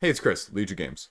Hey, it's Chris, Liege Games.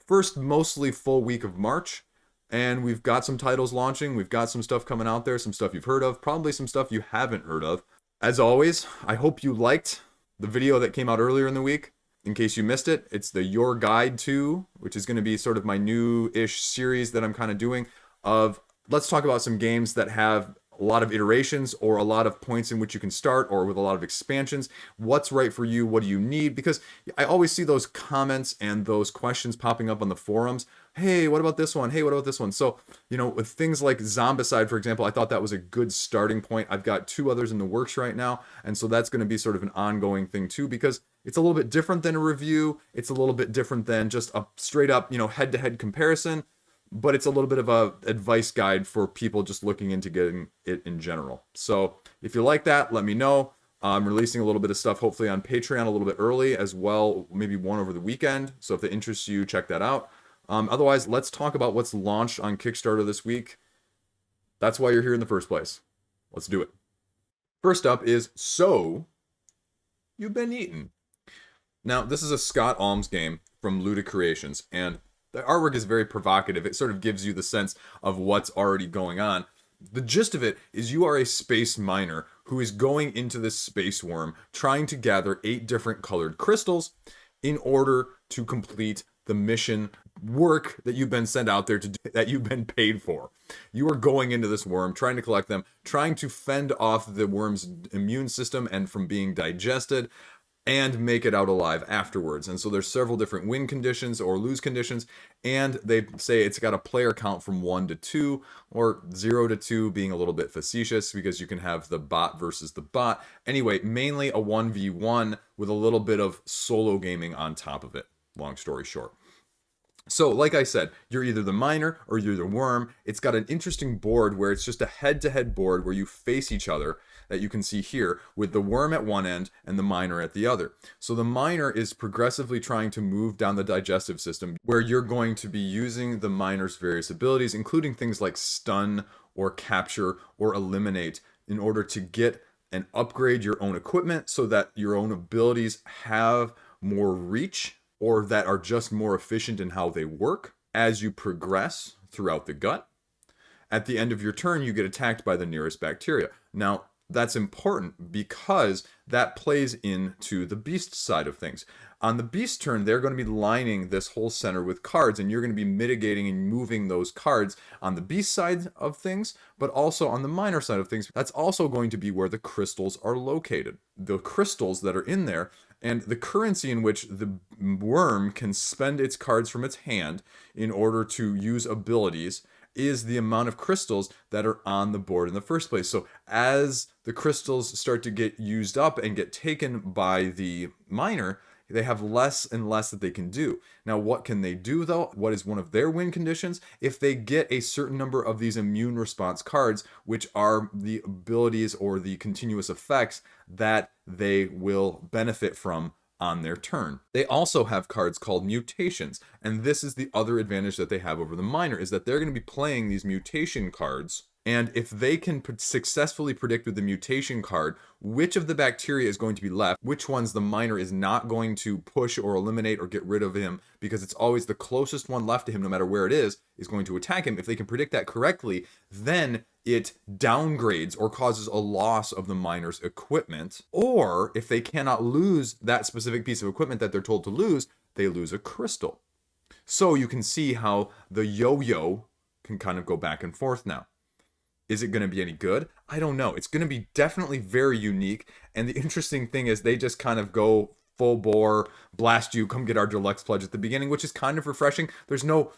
First mostly full week of March, and we've got some titles launching. We've got some stuff coming out there, some stuff you've heard of, probably some stuff you haven't heard of. As always, I hope you liked the video that came out earlier in the week. In case you missed it, it's the Your Guide to, which is going to be sort of my new-ish series that I'm kind of doing of let's talk about some games that have a lot of iterations or a lot of points in which you can start or with a lot of expansions. What's right for you? What do you need? Because I always see those comments and those questions popping up on the forums. Hey, what about this one? Hey, what about this one? So, with things like Zombicide, for example, I thought that was a good starting point. I've got two others in the works right now. And so that's going to be sort of an ongoing thing too, because it's a little bit different than a review. It's a little bit different than just a straight up, head-to-head comparison. But it's a little bit of a advice guide for people just looking into getting it in general. So if you like that, let me know. I'm releasing a little bit of stuff, hopefully on Patreon a little bit early as well, maybe one over the weekend. So if it interests you, check that out. Otherwise, let's talk about what's launched on Kickstarter this week. That's why you're here in the first place. Let's do it. First up is So You've Been Eaten. Now, this is a Scott Alms game from Luda Creations, and the artwork is very provocative. It sort of gives you the sense of what's already going on. The gist of it is you are a space miner who is going into this space worm trying to gather 8 different colored crystals in order to complete the mission work that you've been sent out there to do, that you've been paid for. You are going into this worm, trying to collect them, trying to fend off the worm's immune system and from being digested, and make it out alive afterwards. And so there's several different win conditions or lose conditions, and they say it's got a player count from 1 to 2, or 0 to 2 being a little bit facetious because you can have the bot versus the bot. Anyway, mainly a 1v1 with a little bit of solo gaming on top of it, long story short. So, like I said, you're either the miner or you're the worm. It's got an interesting board where it's just a head-to-head board where you face each other that you can see here with the worm at one end and the miner at the other. So the miner is progressively trying to move down the digestive system where you're going to be using the miner's various abilities, including things like stun or capture or eliminate in order to get and upgrade your own equipment so that your own abilities have more reach or that are just more efficient in how they work as you progress throughout the gut. At the end of your turn, you get attacked by the nearest bacteria. Now, that's important because that plays into the beast side of things. On the beast turn, they're going to be lining this whole center with cards, and you're going to be mitigating and moving those cards on the beast side of things, but also on the miner side of things. That's also going to be where the crystals are located. The crystals that are in there and the currency in which the worm can spend its cards from its hand in order to use abilities is the amount of crystals that are on the board in the first place. So as the crystals start to get used up and get taken by the miner, they have less and less that they can do. Now, what can they do though? What is one of their win conditions? If they get a certain number of these immune response cards, which are the abilities or the continuous effects that they will benefit from on their turn. They also have cards called mutations, and this is the other advantage that they have over the miner, is that they're going to be playing these mutation cards, and if they can successfully predict with the mutation card which of the bacteria is going to be left, which ones the miner is not going to push or eliminate or get rid of him, because it's always the closest one left to him no matter where it is going to attack him. If they can predict that correctly, then it downgrades or causes a loss of the miner's equipment. Or if they cannot lose that specific piece of equipment that they're told to lose, they lose a crystal. So you can see how the yo-yo can kind of go back and forth now. Is it going to be any good? I don't know. It's going to be definitely very unique. And the interesting thing is they just kind of go full bore, blast you, come get our deluxe pledge at the beginning, which is kind of refreshing. There's no,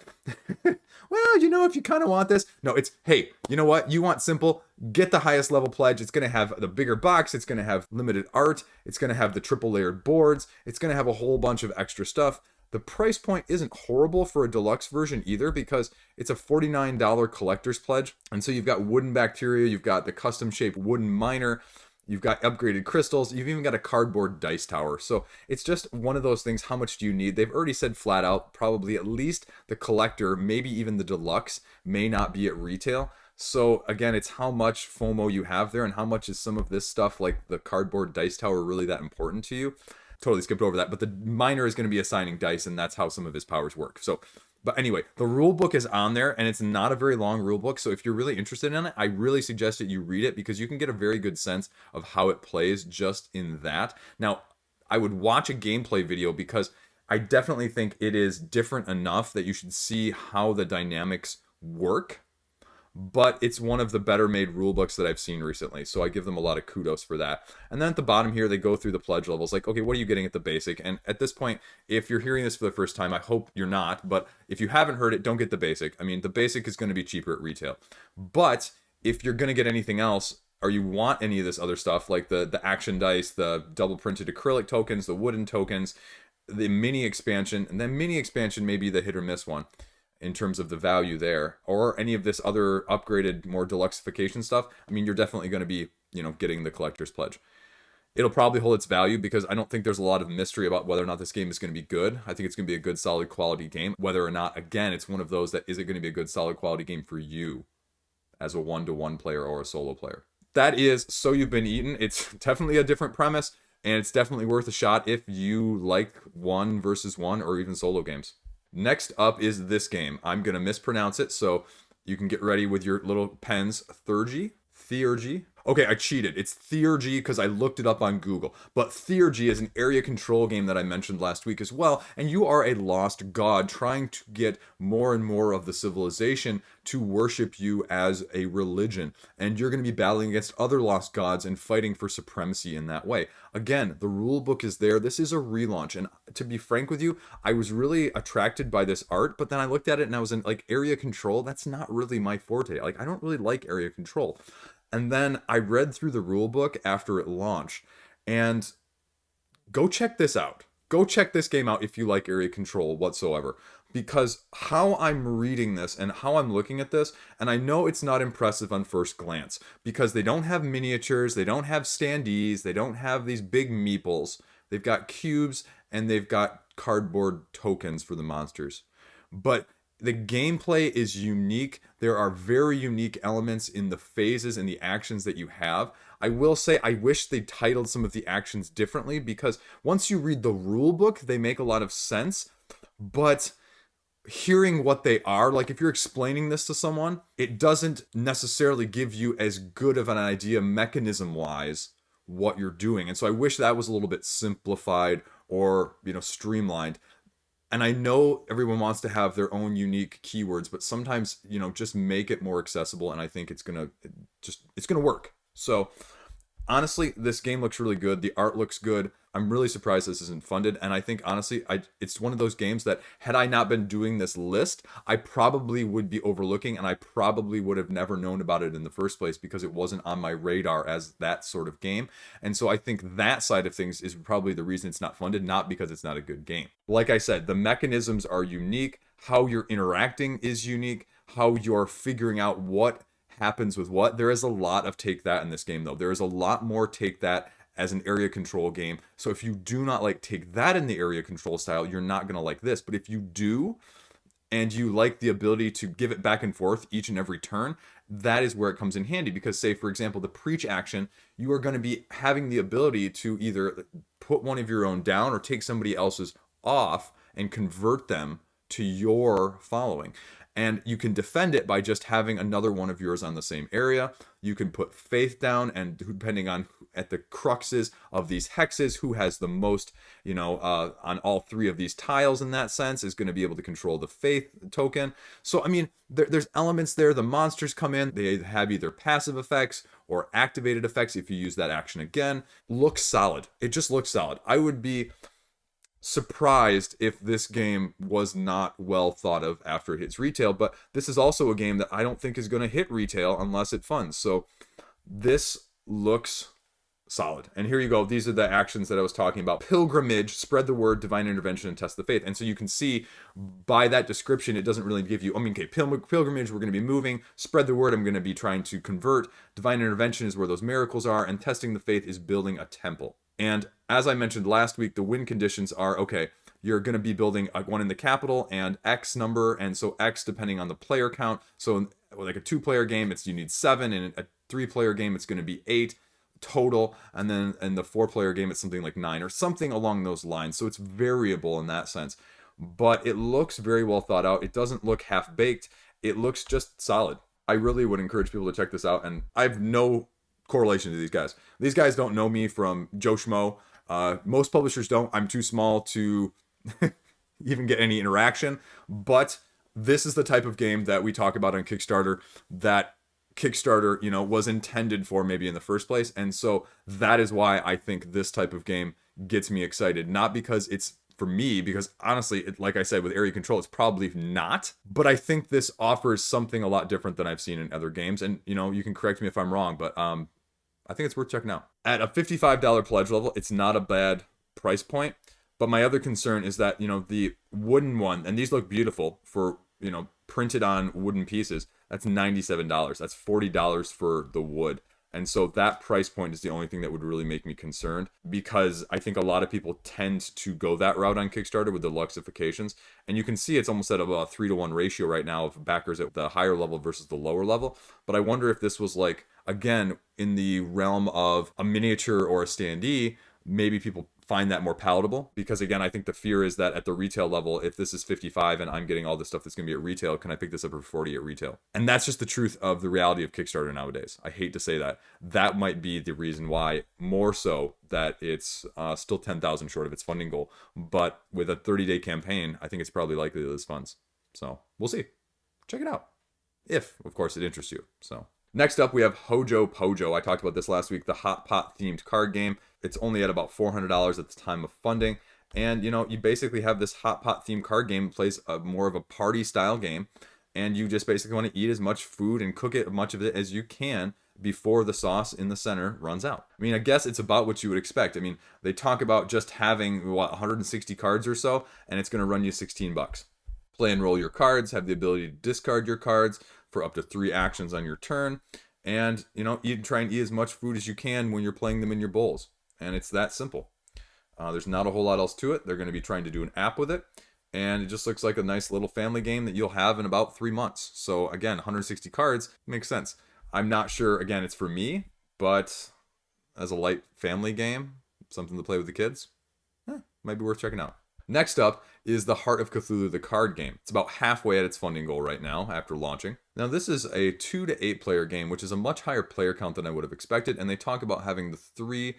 well, if you kind of want this. No, it's, hey, you know what? You want simple, get the highest level pledge. It's going to have the bigger box. It's going to have limited art. It's going to have the triple layered boards. It's going to have a whole bunch of extra stuff. The price point isn't horrible for a deluxe version either because it's a $49 collector's pledge. And so you've got wooden bacteria, you've got the custom shaped wooden miner, you've got upgraded crystals, you've even got a cardboard dice tower. So it's just one of those things. How much do you need? They've already said flat out, probably at least the collector, maybe even the deluxe, may not be at retail. So again, it's how much FOMO you have there and how much is some of this stuff like the cardboard dice tower really that important to you. totally skipped over that. But the miner is going to be assigning dice, and that's how some of his powers work. So, but anyway, the rule book is on there, and it's not a very long rule book. So if you're really interested in it, I really suggest that you read it because you can get a very good sense of how it plays just in that. Now, I would watch a gameplay video because I definitely think it is different enough that you should see how the dynamics work. But it's one of the better made rule books that I've seen recently, so I give them a lot of kudos for that. And then at the bottom here, they go through the pledge levels, like, okay, what are you getting at the basic? And at this point, if you're hearing this for the first time, I hope you're not, but if you haven't heard it, don't get the basic. I mean, the basic is going to be cheaper at retail. But if you're going to get anything else, or you want any of this other stuff, like the action dice, the double printed acrylic tokens, the wooden tokens, the mini expansion, and then mini expansion may be the hit or miss one in terms of the value there, or any of this other upgraded, more deluxeification stuff, I mean, you're definitely going to be, getting the collector's pledge. It'll probably hold its value because I don't think there's a lot of mystery about whether or not this game is going to be good. I think it's going to be a good, solid quality game. Whether or not, again, it's one of those that is it going to be a good, solid quality game for you as a one-to-one player or a solo player. That is So You've Been Eaten. It's definitely a different premise, and it's definitely worth a shot if you like 1 versus 1 or even solo games. Next up is this game. I'm going to mispronounce it, so you can get ready with your little pens. Theurgy. Okay, I cheated. It's Theurgy because I looked it up on Google. But Theurgy is an area control game that I mentioned last week as well. And you are a lost god trying to get more and more of the civilization to worship you as a religion. And you're going to be battling against other lost gods and fighting for supremacy in that way. Again, the rule book is there. This is a relaunch. And to be frank with you, I was really attracted by this art. But then I looked at it and I was in like area control. That's not really my forte. Like, I don't really like area control. And then I read through the rule book after it launched, and go check this out. Go check this game out if you like area control whatsoever. Because how I'm reading this and how I'm looking at this, and I know it's not impressive on first glance, because they don't have miniatures, they don't have standees, they don't have these big meeples. They've got cubes, and they've got cardboard tokens for the monsters. But the gameplay is unique. There are very unique elements in the phases and the actions that you have. I will say I wish they titled some of the actions differently, because once you read the rule book, they make a lot of sense. But hearing what they are, like if you're explaining this to someone, it doesn't necessarily give you as good of an idea mechanism-wise what you're doing. And so I wish that was a little bit simplified or, streamlined. And I know everyone wants to have their own unique keywords, but sometimes, just make it more accessible, and I think it's gonna work. So honestly, this game looks really good. The art looks good. I'm really surprised this isn't funded, and I think honestly, it's one of those games that had I not been doing this list, I probably would be overlooking, and I probably would have never known about it in the first place because it wasn't on my radar as that sort of game. And so I think that side of things is probably the reason it's not funded, not because it's not a good game. Like I said, the mechanisms are unique. How you're interacting is unique. How you're figuring out what happens with what. There is a lot of take that in this game, though. There is a lot more take that as an area control game. So if you do not like take that in the area control style, you're not going to like this. But if you do, and you like the ability to give it back and forth each and every turn, that is where it comes in handy. Because say, for example, the preach action, you are going to be having the ability to either put one of your own down or take somebody else's off and convert them to your following. And you can defend it by just having another one of yours on the same area. You can put faith down, and depending on at the cruxes of these hexes, who has the most, on all three of these tiles in that sense, is going to be able to control the faith token. So, I mean, there's elements there. The monsters come in. They have either passive effects or activated effects if you use that action again. Looks solid. It just looks solid. I would be surprised if this game was not well thought of after it hits retail, but this is also a game that I don't think is going to hit retail unless it funds. So this looks solid. And here you go. These are the actions that I was talking about. Pilgrimage, spread the word, divine intervention, and test the faith. And so you can see by that description, it doesn't really give you, pilgrimage, we're going to be moving. Spread the word, I'm going to be trying to convert. Divine intervention is where those miracles are. And testing the faith is building a temple. And as I mentioned last week, the win conditions are, okay, you're going to be building one in the capital and X number. And so X depending on the player count. So like a 2-player game, you need 7. And a 3-player game, it's going to be 8. total, and then in the 4-player game it's something like 9 or something along those lines. So it's variable in that sense, but it looks very well thought out. It doesn't look half-baked. It looks just solid. I really would encourage people to check this out, and I have no correlation to these guys. These guys don't know me from Joe Schmo. Most publishers don't. I'm too small to even get any interaction, but this is the type of game that we talk about on Kickstarter that Kickstarter, you know, was intended for maybe in the first place. And so that is why I think this type of game gets me excited. Not because it's for me, because honestly, like I said, with area control, it's probably not. But I think this offers something a lot different than I've seen in other games. And, you know, you can correct me if I'm wrong, but I think it's worth checking out. At a $55 pledge level, it's not a bad price point. But my other concern is that, you know, the wooden one, and these look beautiful for, you know, printed on wooden pieces, that's $97. That's $40 for the wood. And so that price point is the only thing that would really make me concerned, because I think a lot of people tend to go that route on Kickstarter with the luxifications. And you can see it's almost at a 3-to-1 ratio right now of backers at the higher level versus the lower level. But I wonder if this was like, again, in the realm of a miniature or a standee, maybe people find that more palatable, because again, I think the fear is that at the retail level, if this is 55 and I'm getting all this stuff that's going to be at retail, can I pick this up for 40 at retail? And that's just the truth of the reality of Kickstarter nowadays. I hate to say that. That might be the reason why, more so, that it's still 10,000 short of its funding goal. But with a 30-day campaign, I think it's probably likely that this funds. So we'll see. Check it out, if of course it interests you. So next up, we have Hojo Pojo. I talked about this last week, the hot pot themed card game. It's only at about $400 at the time of funding. And, you know, you basically have this hot pot themed card game. It plays more of a party style game. And you just basically want to eat as much food and cook it, much of it as you can before the sauce in the center runs out. I mean, I guess it's about what you would expect. I mean, they talk about just having, 160 cards or so, and it's going to run you $16. Play and roll your cards, have the ability to discard your cards for up to 3 actions on your turn. And, you know, try and eat as much food as you can when you're playing them in your bowls. And it's that simple. There's not a whole lot else to it. They're going to be trying to do an app with it. And it just looks like a nice little family game that you'll have in about 3 months. So again, 160 cards makes sense. I'm not sure, again, it's for me, but as a light family game, something to play with the kids, might be worth checking out. Next up is the Heart of Cthulhu, the card game. It's about halfway at its funding goal right now after launching. Now this is a 2 to 8 player game, which is a much higher player count than I would have expected. And they talk about having the 3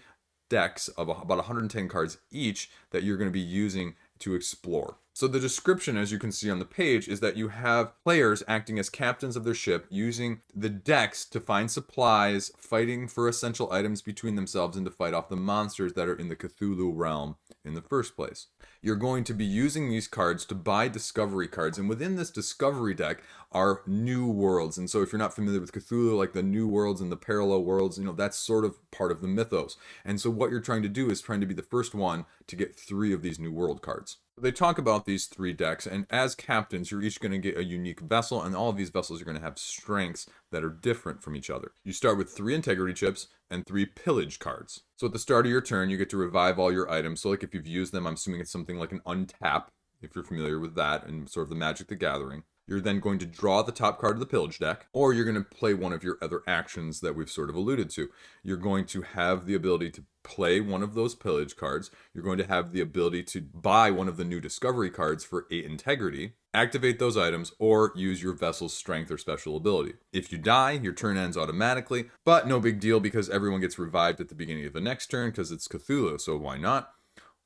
decks of about 110 cards each that you're going to be using to explore. So the description, as you can see on the page, is that you have players acting as captains of their ship, using the decks to find supplies, fighting for essential items between themselves, and to fight off the monsters that are in the Cthulhu realm in the first place. You're going to be using these cards to buy discovery cards, and within this discovery deck are new worlds. And so if you're not familiar with Cthulhu, like the new worlds and the parallel worlds, you know, that's sort of part of the mythos. And so what you're trying to do is trying to be the first one to get 3 of these new world cards. They talk about these 3 decks, and as captains, you're each going to get a unique vessel, and all of these vessels are going to have strengths that are different from each other. You start with 3 integrity chips and 3 pillage cards. So at the start of your turn, you get to revive all your items. So like if you've used them, I'm assuming it's something like an untap, if you're familiar with that and sort of the Magic the Gathering. You're then going to draw the top card of the pillage deck, or you're going to play one of your other actions that we've sort of alluded to. You're going to have the ability to play one of those pillage cards. You're going to have the ability to buy one of the new discovery cards for 8 integrity, activate those items, or use your vessel's strength or special ability. If you die, your turn ends automatically, but no big deal because everyone gets revived at the beginning of the next turn because it's Cthulhu, so why not?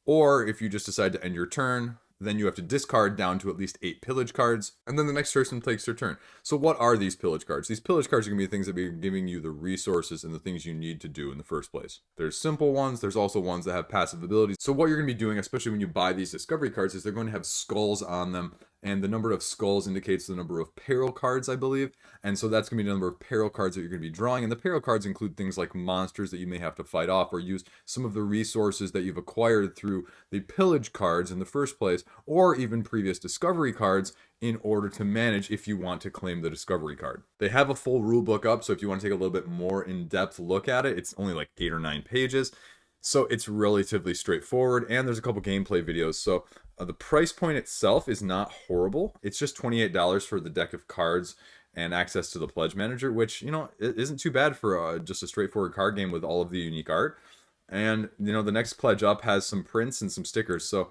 Or if you just decide to end your turn, then you have to discard down to at least 8 pillage cards, and then the next person takes their turn. So what are these pillage cards? These pillage cards are going to be things that are giving you the resources and the things you need to do in the first place. There's simple ones, there's also ones that have passive abilities. So what you're going to be doing, especially when you buy these discovery cards, is they're going to have skulls on them, and the number of skulls indicates the number of peril cards, I believe. And so that's going to be the number of peril cards that you're going to be drawing. And the peril cards include things like monsters that you may have to fight off, or use some of the resources that you've acquired through the pillage cards in the first place, or even previous discovery cards in order to manage if you want to claim the discovery card. They have a full rule book up, so if you want to take a little bit more in-depth look at it, it's only like 8 or 9 pages. So it's relatively straightforward, and there's a couple gameplay videos. So the price point itself is not horrible. It's just $28 for the deck of cards and access to the pledge manager, which, you know, it isn't too bad for just a straightforward card game with all of the unique art. And, you know, the next pledge up has some prints and some stickers. So,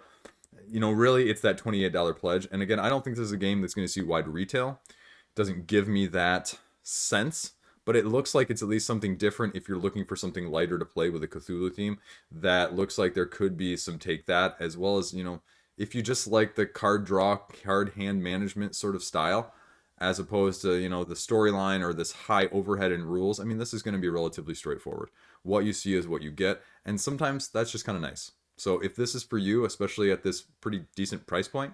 you know, really it's that $28 pledge. And again, I don't think this is a game that's going to see wide retail. It doesn't give me that sense, but it looks like it's at least something different if you're looking for something lighter to play with a Cthulhu theme. That looks like there could be some take that, as well as, you know, if you just like the card draw, card hand management sort of style, as opposed to, you know, the storyline or this high overhead and rules. I mean, this is going to be relatively straightforward. What you see is what you get, and sometimes that's just kind of nice. So if this is for you, especially at this pretty decent price point,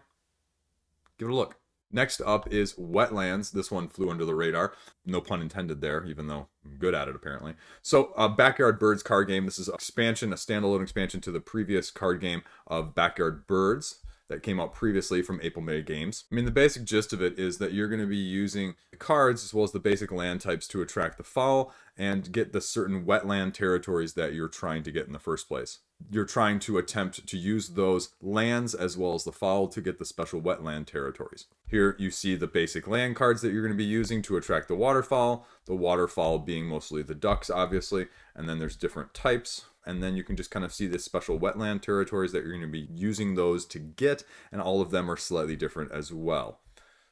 give it a look. Next up is Wetlands. This one flew under the radar. No pun intended there, even though I'm good at it apparently. So Backyard Birds card game. This is an expansion, a standalone expansion to the previous card game of Backyard Birds that came out previously from April May Games. I mean, the basic gist of it is that you're going to be using the cards as well as the basic land types to attract the fowl and get the certain wetland territories that you're trying to get in the first place. You're trying to attempt to use those lands as well as the fowl to get the special wetland territories. Here you see the basic land cards that you're going to be using to attract the waterfowl being mostly the ducks, obviously, and then there's different types. And then you can just kind of see the special wetland territories that you're going to be using those to get, and all of them are slightly different as well.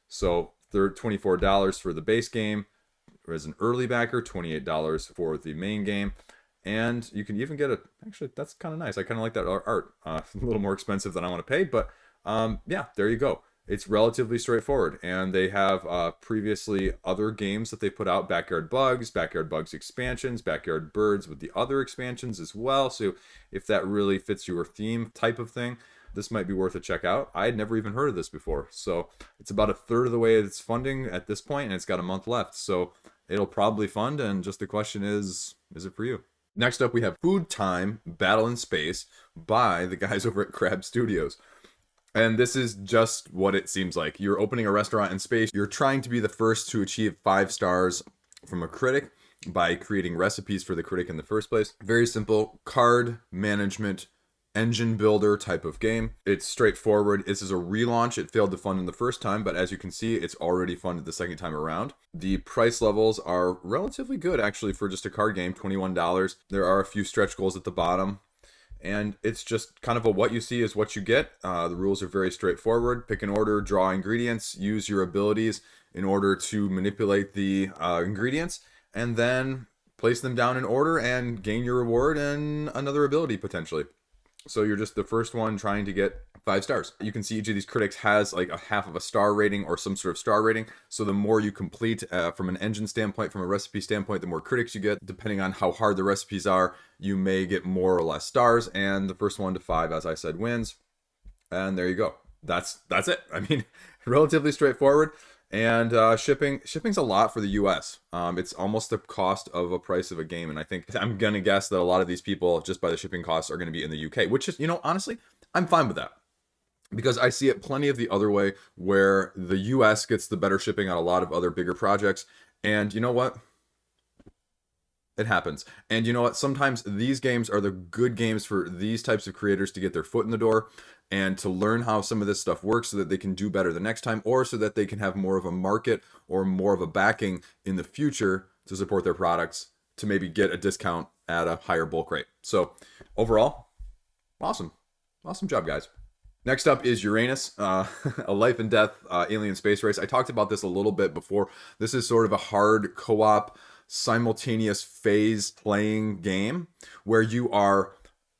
So they're $24 for the base game as an early backer, $28 for the main game, and you can even get actually, that's kind of nice. I kind of like that art. A little more expensive than I want to pay, but yeah, there you go. It's relatively straightforward, and they have previously other games that they put out, Backyard Bugs expansions, Backyard Birds with the other expansions as well. So if that really fits your theme type of thing, this might be worth a check out. I had never even heard of this before. So it's about a third of the way it's funding at this point, and it's got a month left. So it'll probably fund, and just the question is it for you? Next up, we have Food Time Battle in Space by the guys over at Crab Studios. And this is just what it seems like. You're opening a restaurant in space. You're trying to be the first to achieve 5 stars from a critic by creating recipes for the critic in the first place. Very simple card management engine builder type of game. It's straightforward. This is a relaunch. It failed to fund in the first time, but as you can see, it's already funded the second time around. The price levels are relatively good actually for just a card game, $21. There are a few stretch goals at the bottom. And it's just kind of a what you see is what you get. The rules are very straightforward. Pick an order, draw ingredients, use your abilities in order to manipulate the ingredients, and then place them down in order and gain your reward and another ability potentially. So you're just the first one trying to get 5 stars. You can see each of these critics has like a half of a star rating or some sort of star rating. So the more you complete from an engine standpoint, from a recipe standpoint, the more critics you get. Depending on how hard the recipes are, you may get more or less stars. And the first 1 to 5, as I said, wins. And there you go. That's it. I mean, relatively straightforward. And shipping's a lot for the US. It's almost the cost of a price of a game. And I think I'm going to guess that a lot of these people, just by the shipping costs, are going to be in the UK, which is, you know, honestly, I'm fine with that. Because I see it plenty of the other way where the US gets the better shipping on a lot of other bigger projects. And you know what? It happens. And you know what? Sometimes these games are the good games for these types of creators to get their foot in the door and to learn how some of this stuff works so that they can do better the next time, or so that they can have more of a market or more of a backing in the future to support their products, to maybe get a discount at a higher bulk rate. So overall, awesome. Awesome job, guys. Next up is Uranus, a life and death alien space race. I talked about this a little bit before. This is sort of a hard co-op, simultaneous phase playing game where you are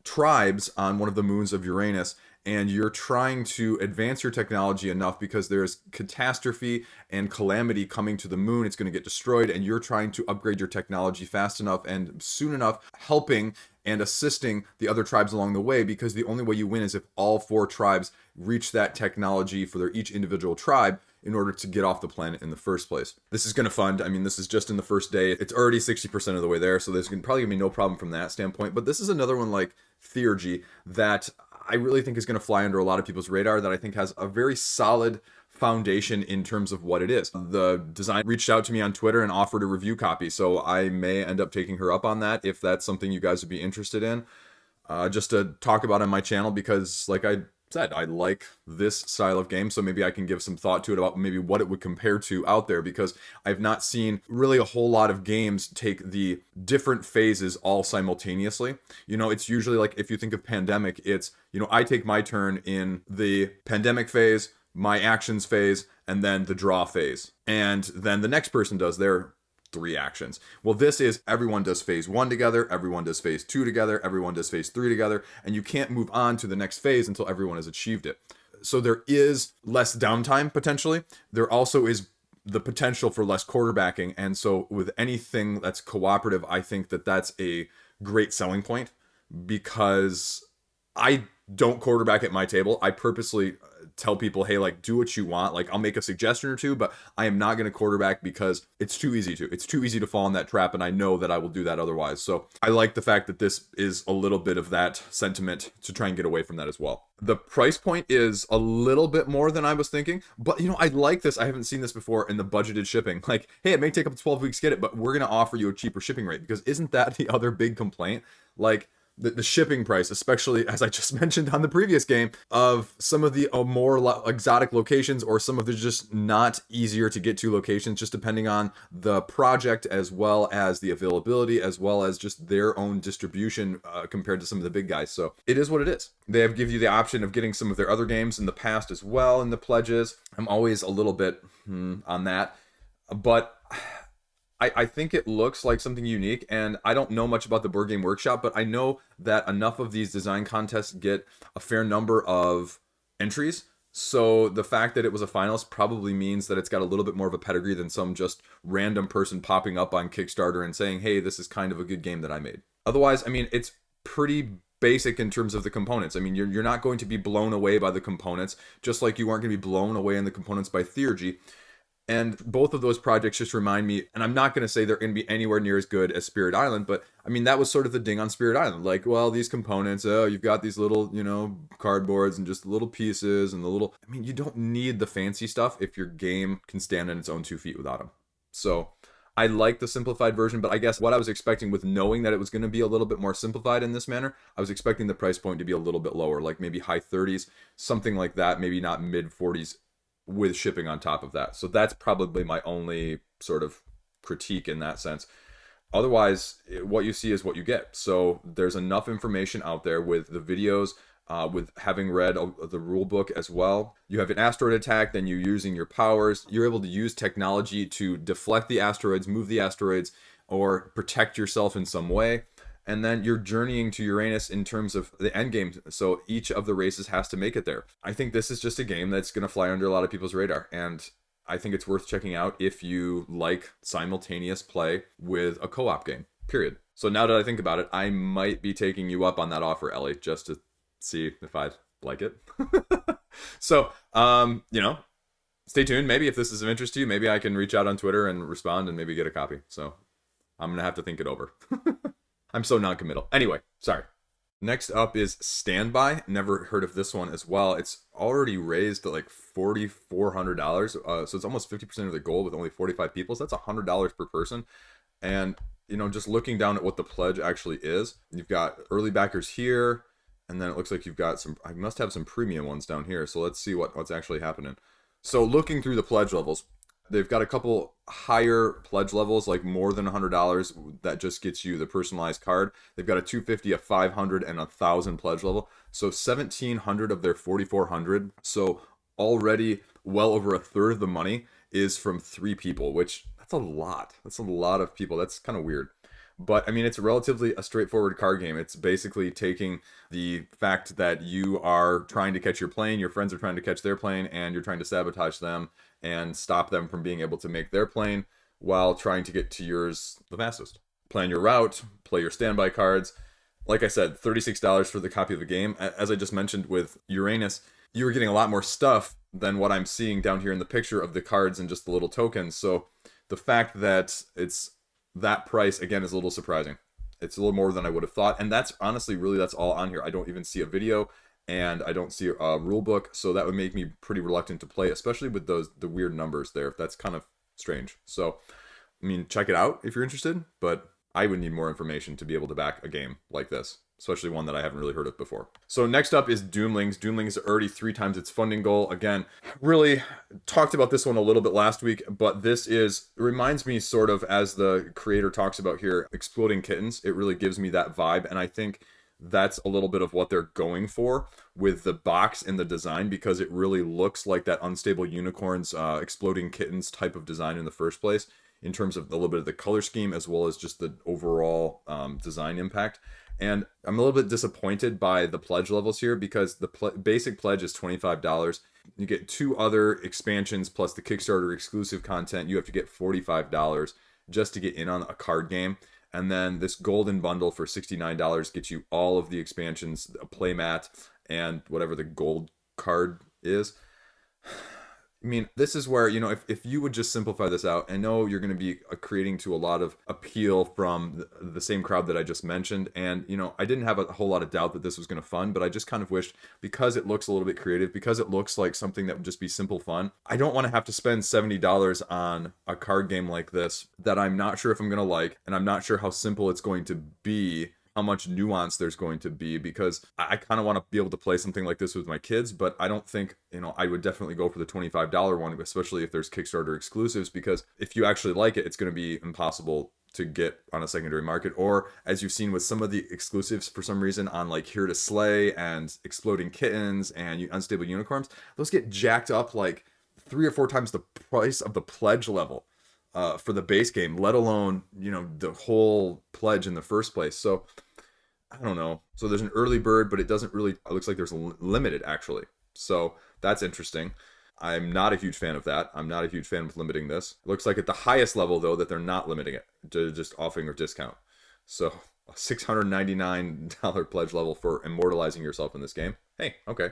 tribes on one of the moons of Uranus, and you're trying to advance your technology enough because there's catastrophe and calamity coming to the moon. It's going to get destroyed, and you're trying to upgrade your technology fast enough and soon enough, helping and assisting the other tribes along the way, because the only way you win is if all 4 tribes reach that technology for their each individual tribe in order to get off the planet in the first place. This is going to fund. I mean, this is just in the first day. It's already 60% of the way there, so there's probably going to be no problem from that standpoint. But this is another one like Theurgy that I really think is going to fly under a lot of people's radar, that I think has a very solid foundation in terms of what it is. The design reached out to me on Twitter and offered a review copy, so I may end up taking her up on that if that's something you guys would be interested in, just to talk about on my channel, because like I said, I like this style of game, so maybe I can give some thought to it about maybe what it would compare to out there, because I've not seen really a whole lot of games take the different phases all simultaneously. You know, it's usually like, if you think of Pandemic, it's, you know, I take my turn in the pandemic phase, my actions phase, and then the draw phase. And then the next person does their 3 actions. Well, this is everyone does phase 1 together, everyone does phase 2 together, everyone does phase 3 together, and you can't move on to the next phase until everyone has achieved it. So there is less downtime potentially. There also is the potential for less quarterbacking, and so with anything that's cooperative, I think that that's a great selling point, because I don't quarterback at my table. I purposely tell people, hey, like, do what you want. Like, I'll make a suggestion or two, but I am not going to quarterback, because it's too easy to. It's too easy to fall in that trap, and I know that I will do that otherwise. So I like the fact that this is a little bit of that sentiment to try and get away from that as well. The price point is a little bit more than I was thinking, but, you know, I like this. I haven't seen this before in the budgeted shipping. Like, hey, it may take up to 12 weeks to get it, but we're going to offer you a cheaper shipping rate, because isn't that the other big complaint? Like, the shipping price, especially as I just mentioned on the previous game, of some of the more exotic locations, or some of the just not easier to get to locations, just depending on the project, as well as the availability, as well as just their own distribution compared to some of the big guys. So it is what it is. They have give you the option of getting some of their other games in the past as well in the pledges. I'm always a little bit on that, but I think it looks like something unique, and I don't know much about the Board Game Workshop, but I know that enough of these design contests get a fair number of entries. So the fact that it was a finalist probably means that it's got a little bit more of a pedigree than some just random person popping up on Kickstarter and saying, hey, this is kind of a good game that I made. Otherwise, I mean, it's pretty basic in terms of the components. I mean, you're not going to be blown away by the components, just like you weren't going to be blown away in the components by Theurgy. And both of those projects just remind me, and I'm not going to say they're going to be anywhere near as good as Spirit Island, but I mean, that was sort of the ding on Spirit Island. Like, well, these components, oh, you've got these little, you know, cardboards and just little pieces and the little, I mean, you don't need the fancy stuff if your game can stand on its own 2 feet without them. So I like the simplified version, but I guess what I was expecting, with knowing that it was going to be a little bit more simplified in this manner, I was expecting the price point to be a little bit lower, like maybe high 30s, something like that, maybe not mid 40s. With shipping on top of that. So that's probably my only sort of critique in that sense. Otherwise, what you see is what you get. So there's enough information out there with the videos, with having read the rule book as well. You have an asteroid attack, then you're using your powers. You're able to use technology to deflect the asteroids, move the asteroids, or protect yourself in some way. And then you're journeying to Uranus in terms of the end game. So each of the races has to make it there. I think this is just a game that's going to fly under a lot of people's radar. And I think it's worth checking out if you like simultaneous play with a co-op game, period. So now that I think about it, I might be taking you up on that offer, Ellie, just to see if I like it. So, you know, stay tuned. Maybe if this is of interest to you, maybe I can reach out on Twitter and respond and maybe get a copy. So I'm going to have to think it over. I'm so non-committal. Anyway, sorry. Next up is Standby. Never heard of this one as well. It's already raised to like $4,400. So it's almost 50% of the goal with only 45 people. So that's $100 per person. And, you know, just looking down at what the pledge actually is, you've got early backers here. And then it looks like you've got some, I must have some premium ones down here. So let's see what's actually happening. So looking through the pledge levels, they've got a couple higher pledge levels, like more than $100. That just gets you the personalized card. They've got a $250, a $500, and a $1,000 pledge level. So $1,700 of their $4,400. So already well over a third of the money is from 3 people, which that's a lot. That's a lot of people. That's kind of weird. But, I mean, it's relatively a straightforward card game. It's basically taking the fact that you are trying to catch your plane, your friends are trying to catch their plane, and you're trying to sabotage them and stop them from being able to make their plane while trying to get to yours the fastest. Plan your route, play your standby cards. Like I said, $36 for the copy of the game. As I just mentioned with Uranus, you were getting a lot more stuff than what I'm seeing down here in the picture of the cards and just the little tokens. So the fact that it's that price, again, is a little surprising. It's a little more than I would have thought. And that's honestly, really, that's all on here. I don't even see a video. And I don't see a rule book, so that would make me pretty reluctant to play, especially with the weird numbers there. That's kind of strange. So, I mean, check it out if you're interested, but I would need more information to be able to back a game like this. especially one that I haven't really heard of before. So next up is Doomlings. Doomlings is already 3 times its funding goal. Again, really talked about this one a little bit last week, but this reminds me sort of, as the creator talks about here, Exploding Kittens. It really gives me that vibe, and I think that's a little bit of what they're going for with the box and the design, because it really looks like that Unstable Unicorns, Exploding Kittens type of design in the first place, in terms of a little bit of the color scheme as well as just the overall design impact. And I'm a little bit disappointed by the pledge levels here, because the basic pledge is $25. You get 2 other expansions plus the Kickstarter exclusive content. You have to get $45 just to get in on a card game. And then this golden bundle for $69 gets you all of the expansions, a playmat, and whatever the gold card is. I mean, this is where, if you would just simplify this out, I know you're going to be creating to a lot of appeal from the same crowd that I just mentioned. And, I didn't have a whole lot of doubt that this was going to fun, but I just kind of wished, because it looks a little bit creative, because it looks like something that would just be simple fun, I don't want to have to spend $70 on a card game like this that I'm not sure if I'm going to like, and I'm not sure how simple it's going to be, how much nuance there's going to be, because I kind of want to be able to play something like this with my kids, but I don't think, I would definitely go for the $25 one, especially if there's Kickstarter exclusives, because if you actually like it, it's going to be impossible to get on a secondary market. Or, as you've seen with some of the exclusives for some reason on like Here to Slay and Exploding Kittens and Unstable Unicorns, those get jacked up like 3 or 4 times the price of the pledge level. For the base game, let alone, the whole pledge in the first place. So, I don't know. So there's an early bird, but it looks like there's limited, actually. So that's interesting. I'm not a huge fan of that. I'm not a huge fan of limiting this. It looks like at the highest level, though, that they're not limiting it, to just offering a discount. So a $699 pledge level for immortalizing yourself in this game. Hey, okay.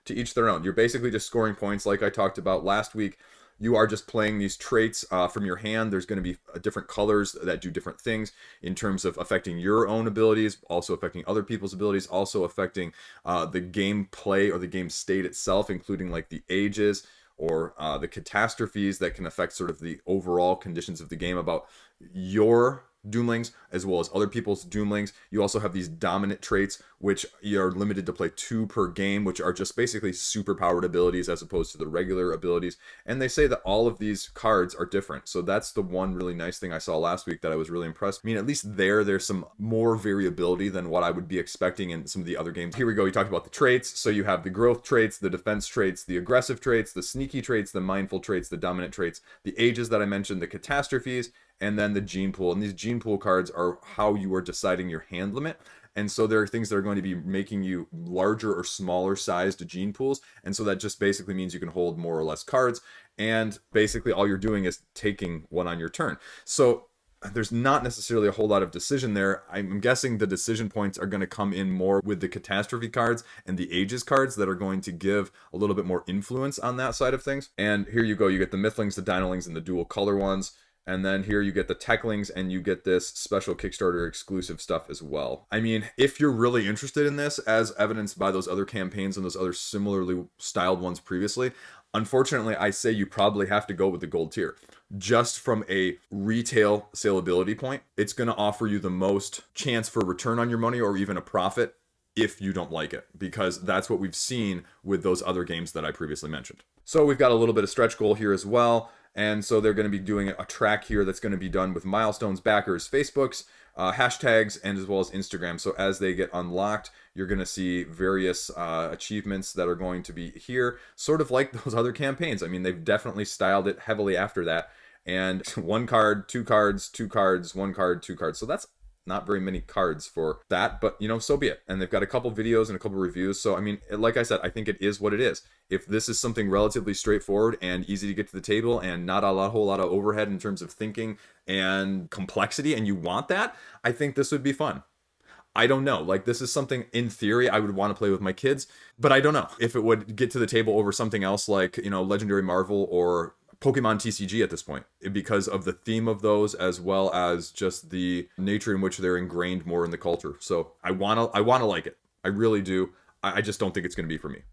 To each their own. You're basically just scoring points like I talked about last week. You are just playing these traits from your hand. There's going to be different colors that do different things in terms of affecting your own abilities, also affecting other people's abilities, also affecting the game play or the game state itself, including like the ages or the catastrophes that can affect sort of the overall conditions of the game about your Doomlings as well as other people's Doomlings. You also have these dominant traits, which you're limited to play 2 per game, which are just basically super powered abilities as opposed to the regular abilities. And they say that all of these cards are different. So that's the one really nice thing I saw last week that I was really impressed. I mean, at least there's some more variability than what I would be expecting in some of the other games. Here we go. You talked about the traits. So you have the growth traits, the defense traits, the aggressive traits, the sneaky traits, the mindful traits, the dominant traits, the ages that I mentioned, the catastrophes, and then the gene pool. And these gene pool cards are how you are deciding your hand limit. And so there are things that are going to be making you larger or smaller sized gene pools. And so that just basically means you can hold more or less cards. And basically all you're doing is taking one on your turn. So there's not necessarily a whole lot of decision there. I'm guessing the decision points are going to come in more with the catastrophe cards and the ages cards that are going to give a little bit more influence on that side of things. And here you go. You get the Mythlings, the Dinolings, and the dual color ones. And then here you get the Techlings, and you get this special Kickstarter exclusive stuff as well. I mean, if you're really interested in this, as evidenced by those other campaigns and those other similarly styled ones previously, unfortunately, I say you probably have to go with the gold tier. Just from a retail saleability point, it's going to offer you the most chance for return on your money or even a profit if you don't like it, because that's what we've seen with those other games that I previously mentioned. So we've got a little bit of stretch goal here as well. And so they're going to be doing a track here that's going to be done with milestones, backers, Facebooks, hashtags, and as well as Instagram. So as they get unlocked, you're going to see various achievements that are going to be here, sort of like those other campaigns. I mean, they've definitely styled it heavily after that. And 1 card, 2 cards, 2 cards, 1 card, 2 cards. So that's not very many cards for that, but so be it. And they've got a couple videos and a couple reviews. So I mean, like I said, I think it is what it is. If this is something relatively straightforward and easy to get to the table and not a whole lot of overhead in terms of thinking and complexity, and you want that, I think this would be fun. I don't know. Like, this is something in theory I would want to play with my kids, but I don't know if it would get to the table over something else like, Legendary Marvel or Pokemon TCG at this point, because of the theme of those as well as just the nature in which they're ingrained more in the culture. So I want to like it. I really do. I just don't think it's going to be for me.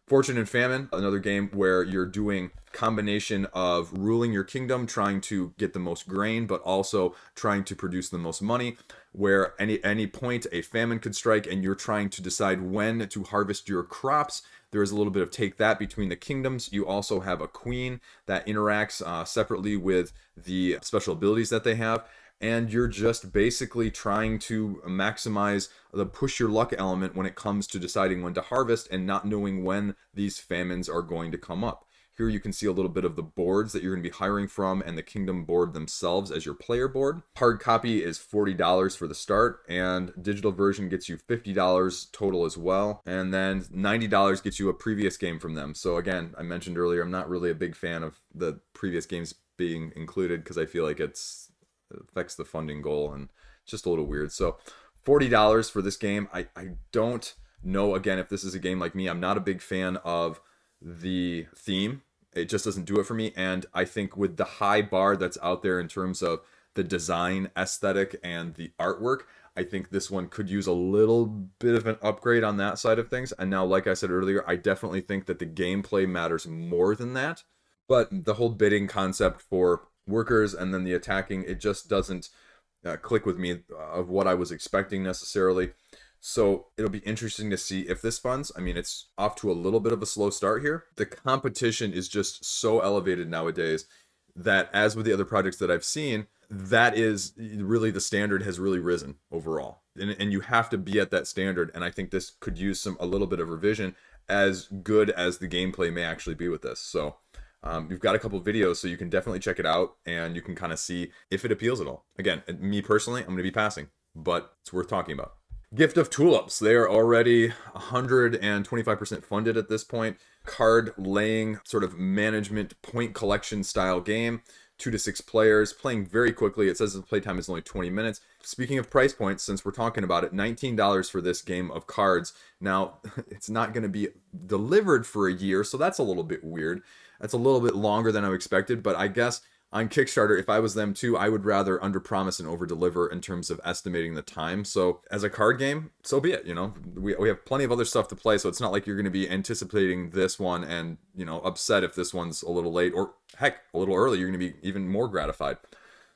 Fortune and Famine, another game where you're doing combination of ruling your kingdom, trying to get the most grain, but also trying to produce the most money. Where any point a famine could strike, and you're trying to decide when to harvest your crops. There is a little bit of take that between the kingdoms. You also have a queen that interacts separately with the special abilities that they have. And you're just basically trying to maximize the push your luck element when it comes to deciding when to harvest and not knowing when these famines are going to come up. Here you can see a little bit of the boards that you're going to be hiring from and the kingdom board themselves as your player board. Hard copy is $40 for the start, and digital version gets you $50 total as well. And then $90 gets you a previous game from them. So again, I mentioned earlier, I'm not really a big fan of the previous games being included because I feel like it affects the funding goal and it's just a little weird. So $40 for this game. I don't know, again, if this is a game like me. I'm not a big fan of the theme. It just doesn't do it for me. And I think with the high bar that's out there in terms of the design aesthetic and the artwork, I think this one could use a little bit of an upgrade on that side of things. And now, like I said earlier, I definitely think that the gameplay matters more than that. But the whole bidding concept for workers and then the attacking, it just doesn't click with me of what I was expecting necessarily. So it'll be interesting to see if this funds. I mean, it's off to a little bit of a slow start here. The competition is just so elevated nowadays that, as with the other projects that I've seen, that is really the standard has really risen overall. And you have to be at that standard. And I think this could use a little bit of revision, as good as the gameplay may actually be with this. So we've got a couple of videos, so you can definitely check it out and you can kind of see if it appeals at all. Again, me personally, I'm going to be passing, but it's worth talking about. Gift of Tulips. They are already 125% funded at this point. Card laying, sort of management point collection style game. 2 to 6 players, playing very quickly. It says the playtime is only 20 minutes. Speaking of price points, since we're talking about it, $19 for this game of cards. Now, it's not going to be delivered for a year, so that's a little bit weird. That's a little bit longer than I expected, but I guess on Kickstarter, if I was them too, I would rather underpromise and overdeliver in terms of estimating the time. So as a card game, so be it. You know, we have plenty of other stuff to play, so it's not like you're going to be anticipating this one and, you know, upset if this one's a little late, or heck, a little early. You're going to be even more gratified.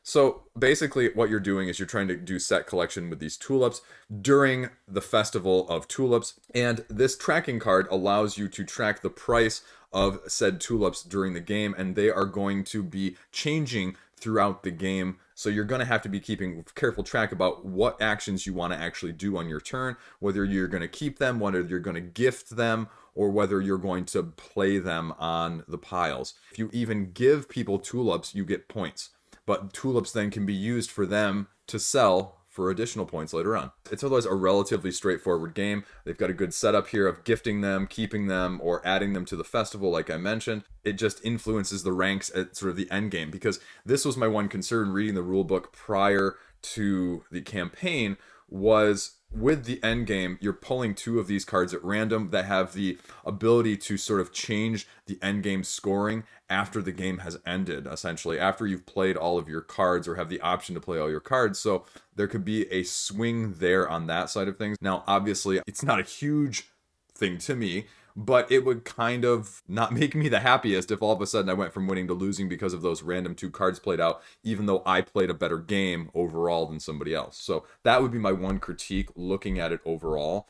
So basically what you're doing is you're trying to do set collection with these tulips during the Festival of Tulips. And this tracking card allows you to track the price of said tulips during the game, and they are going to be changing throughout the game. So you're going to have to be keeping careful track about what actions you want to actually do on your turn, whether you're going to keep them, whether you're going to gift them, or whether you're going to play them on the piles. If you even give people tulips, you get points. But tulips then can be used for them to sell for additional points later on. It's otherwise a relatively straightforward game. They've got a good setup here of gifting them, keeping them, or adding them to the festival, like I mentioned. It just influences the ranks at sort of the end game, because this was my one concern reading the rulebook prior to the campaign, was with the end game, you're pulling 2 of these cards at random that have the ability to sort of change the end game scoring after the game has ended, essentially, after you've played all of your cards or have the option to play all your cards. So there could be a swing there on that side of things. Now, obviously, it's not a huge thing to me, but it would kind of not make me the happiest if all of a sudden I went from winning to losing because of those random 2 cards played out, even though I played a better game overall than somebody else. So that would be my one critique looking at it overall.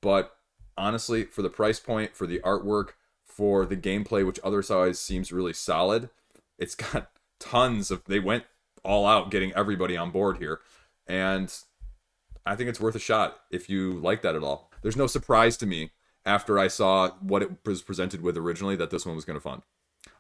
But honestly, for the price point, for the artwork, for the gameplay, which otherwise seems really solid, it's got tons of, they went all out getting everybody on board here. And I think it's worth a shot if you like that at all. There's no surprise to me after I saw what it was presented with originally that this one was going to fund.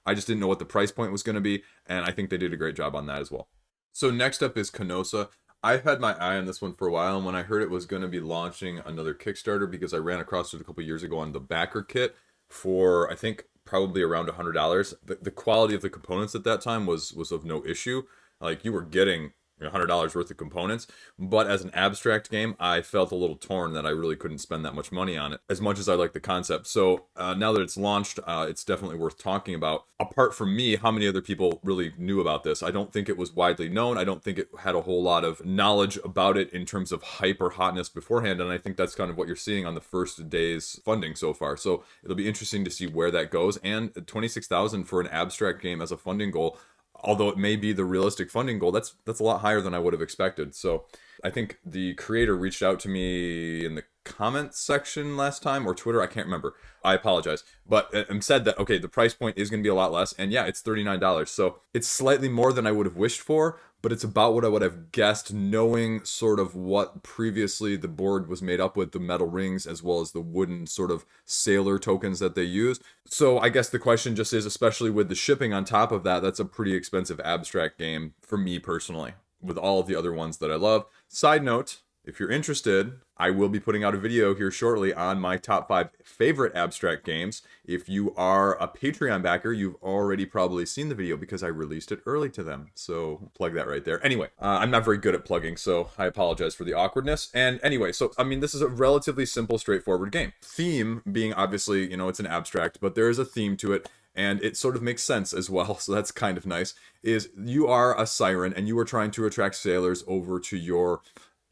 I just didn't know what the price point was going to be, and I think they did a great job on that as well. So next up is Canosa. I've had my eye on this one for a while, and when I heard it was going to be launching another Kickstarter, because I ran across it a couple years ago on the backer kit for, I think, probably around $100. The quality of the components at that time was of no issue. Like, you were getting $100 worth of components, but as an abstract game, I felt a little torn that I really couldn't spend that much money on it, as much as I like the concept. So now that it's launched, it's definitely worth talking about. Apart from me, how many other people really knew about this? I don't think it was widely known. I don't think it had a whole lot of knowledge about it in terms of hype or hotness beforehand, and I think that's kind of what you're seeing on the first day's funding so far. So it'll be interesting to see where that goes, and 26,000 for an abstract game as a funding goal, although it may be the realistic funding goal, that's a lot higher than I would have expected. So I think the creator reached out to me in the comments section last time, or Twitter, I can't remember. I apologize. But said that, okay, the price point is going to be a lot less. And yeah, it's $39. So it's slightly more than I would have wished for, but it's about what I would have guessed, knowing sort of what previously the board was made up with, the metal rings, as well as the wooden sort of sailor tokens that they use. So I guess the question just is, especially with the shipping on top of that, that's a pretty expensive abstract game for me personally, with all of the other ones that I love. Side note, if you're interested, I will be putting out a video here shortly on my top 5 favorite abstract games. If you are a Patreon backer, you've already probably seen the video because I released it early to them. So plug that right there. Anyway, I'm not very good at plugging, so I apologize for the awkwardness. And anyway, so I mean, this is a relatively simple, straightforward game. Theme being obviously, it's an abstract, but there is a theme to it. And it sort of makes sense as well, so that's kind of nice, is you are a siren and you are trying to attract sailors over to your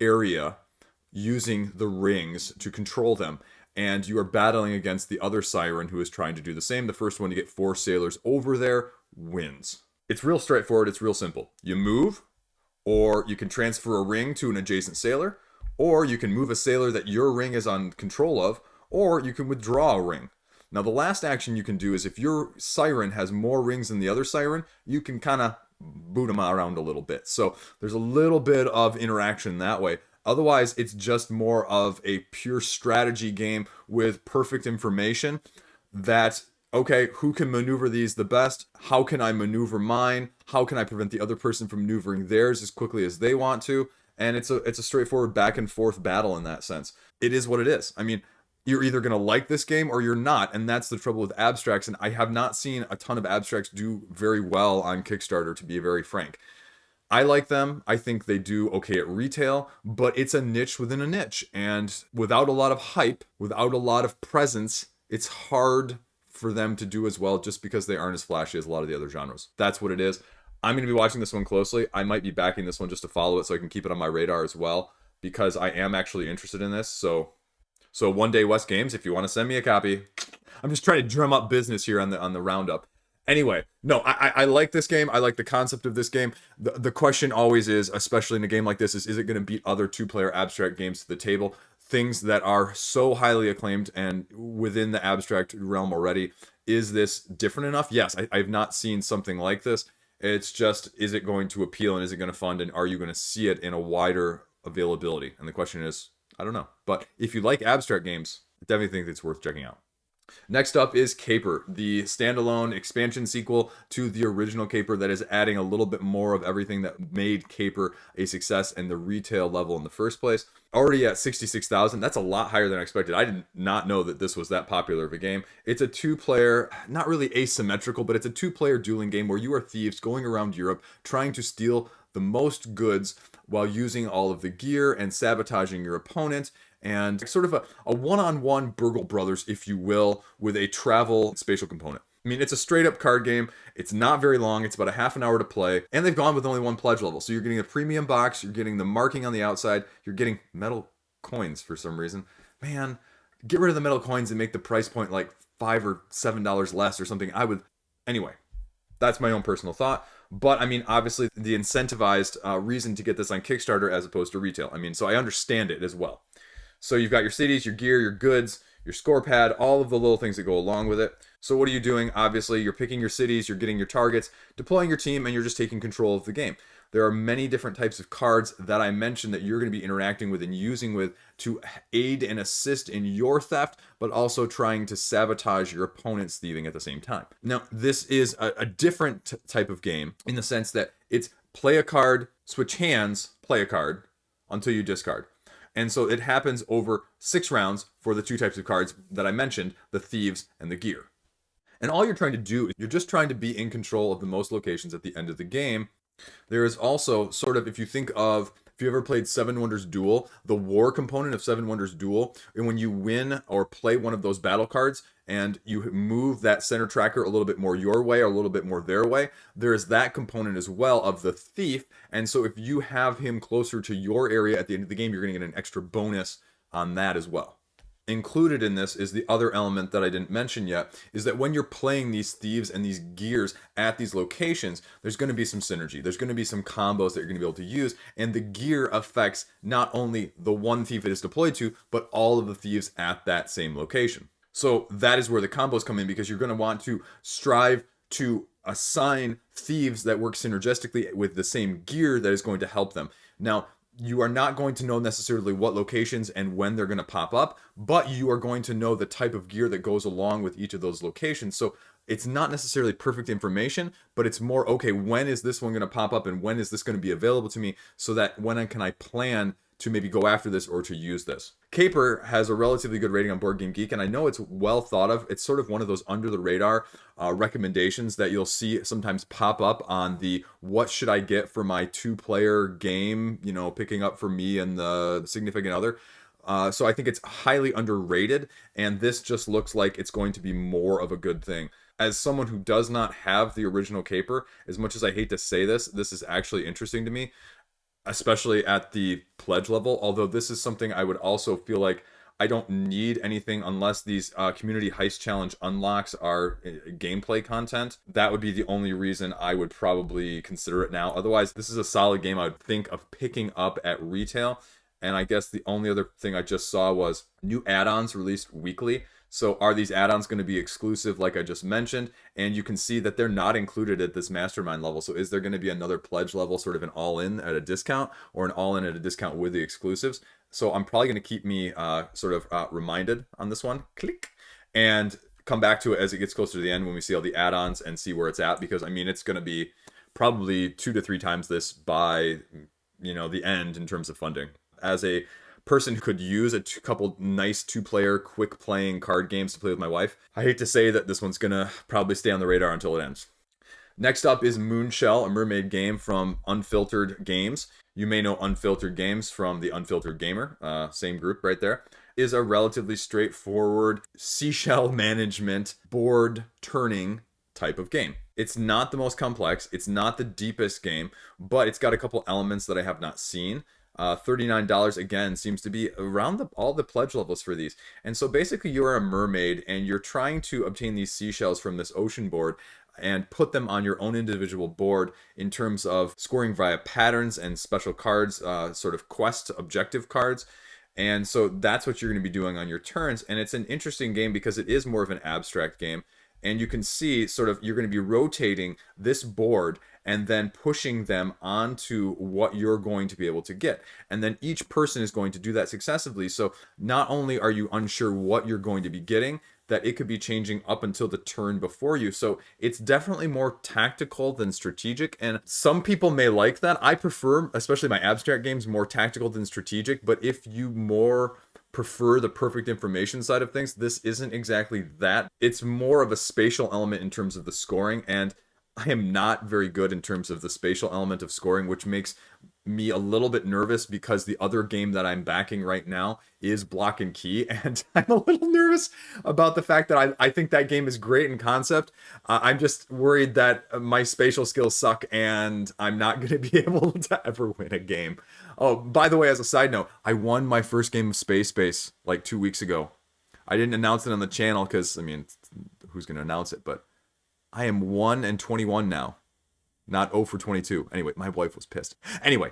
area using the rings to control them, and you are battling against the other siren who is trying to do the same. The first one to get 4 sailors over there wins. It's real straightforward, it's real simple. You move, or you can transfer a ring to an adjacent sailor, or you can move a sailor that your ring is on control of, or you can withdraw a ring. Now the last action you can do is, if your siren has more rings than the other siren, you can kind of boot them around a little bit. So there's a little bit of interaction that way. Otherwise, it's just more of a pure strategy game with perfect information that, okay, who can maneuver these the best? How can I maneuver mine? How can I prevent the other person from maneuvering theirs as quickly as they want to? And it's a straightforward back and forth battle in that sense. It is what it is. I mean, you're either going to like this game or you're not, and that's the trouble with abstracts, and I have not seen a ton of abstracts do very well on Kickstarter, to be very frank. I like them. I think they do okay at retail, but it's a niche within a niche, and without a lot of hype, without a lot of presence, it's hard for them to do as well just because they aren't as flashy as a lot of the other genres. That's what it is. I'm going to be watching this one closely. I might be backing this one just to follow it so I can keep it on my radar as well, because I am actually interested in this. So One Day West Games, if you want to send me a copy, I'm just trying to drum up business here on the roundup. Anyway, no, I like this game. I like the concept of this game. The question always is, especially in a game like this, is it going to beat other 2-player abstract games to the table? Things that are so highly acclaimed and within the abstract realm already. Is this different enough? Yes, I've not seen something like this. It's just, is it going to appeal and is it going to fund, and are you going to see it in a wider availability? And the question is, I don't know. But if you like abstract games, I definitely think it's worth checking out. Next up is Caper, the standalone expansion sequel to the original Caper that is adding a little bit more of everything that made Caper a success in the retail level in the first place. Already at 66,000, that's a lot higher than I expected. I did not know that this was that popular of a game. It's a 2-player, not really asymmetrical, but it's a 2-player dueling game where you are thieves going around Europe trying to steal the most goods while using all of the gear and sabotaging your opponent, and sort of a one-on-one Burgle Brothers, if you will, with a travel spatial component. I mean, it's a straight-up card game. It's not very long. It's about a half an hour to play, and they've gone with only 1 pledge level. So you're getting a premium box, you're getting the marking on the outside, you're getting metal coins for some reason. Man, get rid of the metal coins and make the price point like $5 or $7 less or something. Anyway, that's my own personal thought. But I mean, obviously, the incentivized reason to get this on Kickstarter as opposed to retail. I mean, so I understand it as well. So you've got your cities, your gear, your goods, your score pad, all of the little things that go along with it. So what are you doing? Obviously, you're picking your cities, you're getting your targets, deploying your team, and you're just taking control of the game. There are many different types of cards that I mentioned that you're going to be interacting with and using with to aid and assist in your theft, but also trying to sabotage your opponent's thieving at the same time. Now, this is a different type of game in the sense that it's play a card, switch hands, play a card until you discard. And so it happens over 6 rounds for the 2 types of cards that I mentioned, the thieves and the gear. And all you're trying to do is you're just trying to be in control of the most locations at the end of the game There is also sort of, if you think of, if you ever played Seven Wonders Duel, the war component of Seven Wonders Duel, and when you win or play one of those battle cards and you move that center tracker a little bit more your way or a little bit more their way, there is that component as well of the thief. And so if you have him closer to your area at the end of the game, you're going to get an extra bonus on that as well. Included in this is the other element that I didn't mention yet, is that when you're playing these thieves and these gears at these locations, there's going to be some synergy. There's going to be some combos that you're going to be able to use, and the gear affects not only the one thief it is deployed to, but all of the thieves at that same location. So that is where the combos come in, because you're going to want to strive to assign thieves that work synergistically with the same gear that is going to help them. Now, you are not going to know necessarily what locations and when they're going to pop up, but you are going to know the type of gear that goes along with each of those locations. So it's not necessarily perfect information, but it's more, okay, when is this one going to pop up and when is this going to be available to me, so that when can I plan to maybe go after this or to use this. Caper has a relatively good rating on Board Game Geek, and I know it's well thought of. It's sort of one of those under the radar recommendations that you'll see sometimes pop up on the what should I get for my 2-player game, you know, picking up for me and the significant other. So I think it's highly underrated, and this just looks like it's going to be more of a good thing. As someone who does not have the original Caper, as much as I hate to say this, this is actually interesting to me, especially at the pledge level, although this is something I would also feel like I don't need anything unless these community heist challenge unlocks are gameplay content. That would be the only reason I would probably consider it now. Otherwise, this is a solid game I would think of picking up at retail. And I guess the only other thing I just saw was new add-ons released weekly. So are these add-ons going to be exclusive like I just mentioned? And you can see that they're not included at this mastermind level. So is there going to be another pledge level, sort of an all-in at a discount, or an all-in at a discount with the exclusives? So I'm probably going to keep me reminded on this one. Click. And come back to it as it gets closer to the end when we see all the add-ons and see where it's at. Because, I mean, it's going to be probably 2 to 3 times this by, you know, the end in terms of funding. As a person who could use a couple nice 2-player quick playing card games to play with my wife, I hate to say that this one's gonna probably stay on the radar until it ends. Next up is Moonshell, a mermaid game from Unfiltered Games. You may know Unfiltered Games from the Unfiltered Gamer, same group right there. Is a relatively straightforward seashell management board turning type of game. It's not the most complex, it's not the deepest game, but it's got a couple elements that I have not seen. $39 again seems to be around all the pledge levels for these. And so basically you're a mermaid and you're trying to obtain these seashells from this ocean board and put them on your own individual board in terms of scoring via patterns and special cards, sort of quest objective cards. And so that's what you're going to be doing on your turns. And it's an interesting game because it is more of an abstract game. And you can see sort of you're going to be rotating this board and then pushing them onto what you're going to be able to get. And then each person is going to do that successively. So not only are you unsure what you're going to be getting, that it could be changing up until the turn before you. So it's definitely more tactical than strategic. And some people may like that. I prefer, especially my abstract games, more tactical than strategic. But if you more prefer the perfect information side of things, this isn't exactly that. It's more of a spatial element in terms of the scoring, and I am not very good in terms of the spatial element of scoring, which makes me a little bit nervous because the other game that I'm backing right now is Block and Key, and I'm a little nervous about the fact that I think that game is great in concept. I'm just worried that my spatial skills suck and I'm not going to be able to ever win a game. Oh, by the way, as a side note, I won my first game of Space Base like 2 weeks ago. I didn't announce it on the channel because, I mean, who's going to announce it? But I am 1-21 now. Not 0 for 22. Anyway, my wife was pissed. Anyway,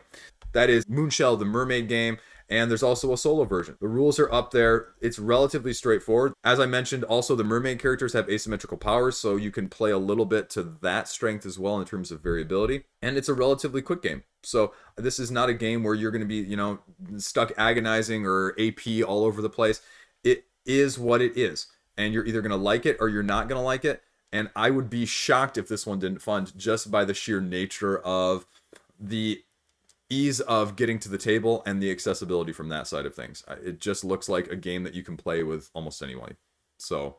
that is Moonshell, the mermaid game. And there's also a solo version. The rules are up there. It's relatively straightforward. As I mentioned, also the mermaid characters have asymmetrical powers, so you can play a little bit to that strength as well in terms of variability. And it's a relatively quick game. So this is not a game where you're going to be, you know, stuck agonizing or AP all over the place. It is what it is. And you're either going to like it or you're not going to like it. And I would be shocked if this one didn't fund just by the sheer nature of the ease of getting to the table and the accessibility from that side of things. It just looks like a game that you can play with almost anyone. So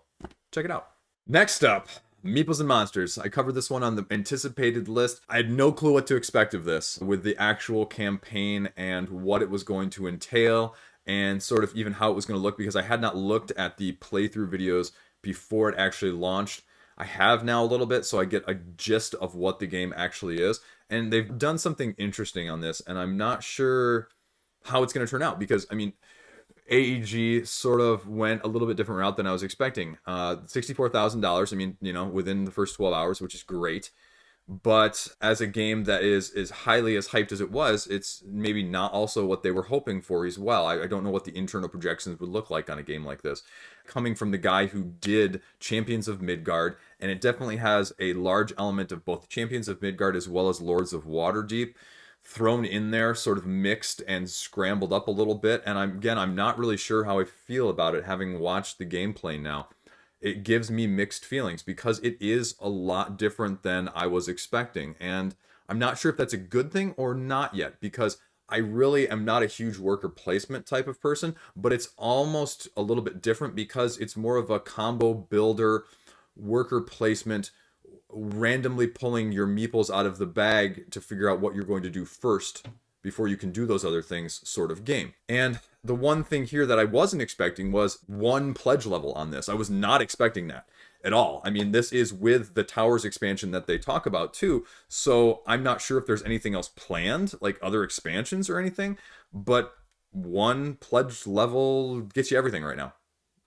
check it out. Next up, Meeples and Monsters. I covered this one on the anticipated list. I had no clue what to expect of this with the actual campaign and what it was going to entail and sort of even how it was going to look, because I had not looked at the playthrough videos before it actually launched. I have now a little bit, so I get a gist of what the game actually is. And they've done something interesting on this, and I'm not sure how it's going to turn out, because, I mean, AEG sort of went a little bit different route than I was expecting. $64,000, I mean, you know, within the first 12 hours, which is great. But as a game that is as highly as hyped as it was, it's maybe not also what they were hoping for as well. I don't know what the internal projections would look like on a game like this. Coming from the guy who did Champions of Midgard, and it definitely has a large element of both Champions of Midgard as well as Lords of Waterdeep thrown in there, sort of mixed and scrambled up a little bit. And I'm not really sure how I feel about it, having watched the gameplay now. It gives me mixed feelings because it is a lot different than I was expecting. And I'm not sure if that's a good thing or not yet, because I really am not a huge worker placement type of person, but it's almost a little bit different because it's more of a combo builder, worker placement, randomly pulling your meeples out of the bag to figure out what you're going to do first before you can do those other things sort of game. And the one thing here that I wasn't expecting was 1 pledge level on this. I was not expecting that at all. I mean, this is with the Towers expansion that they talk about too, so I'm not sure if there's anything else planned, like other expansions or anything, but 1 pledge level gets you everything right now.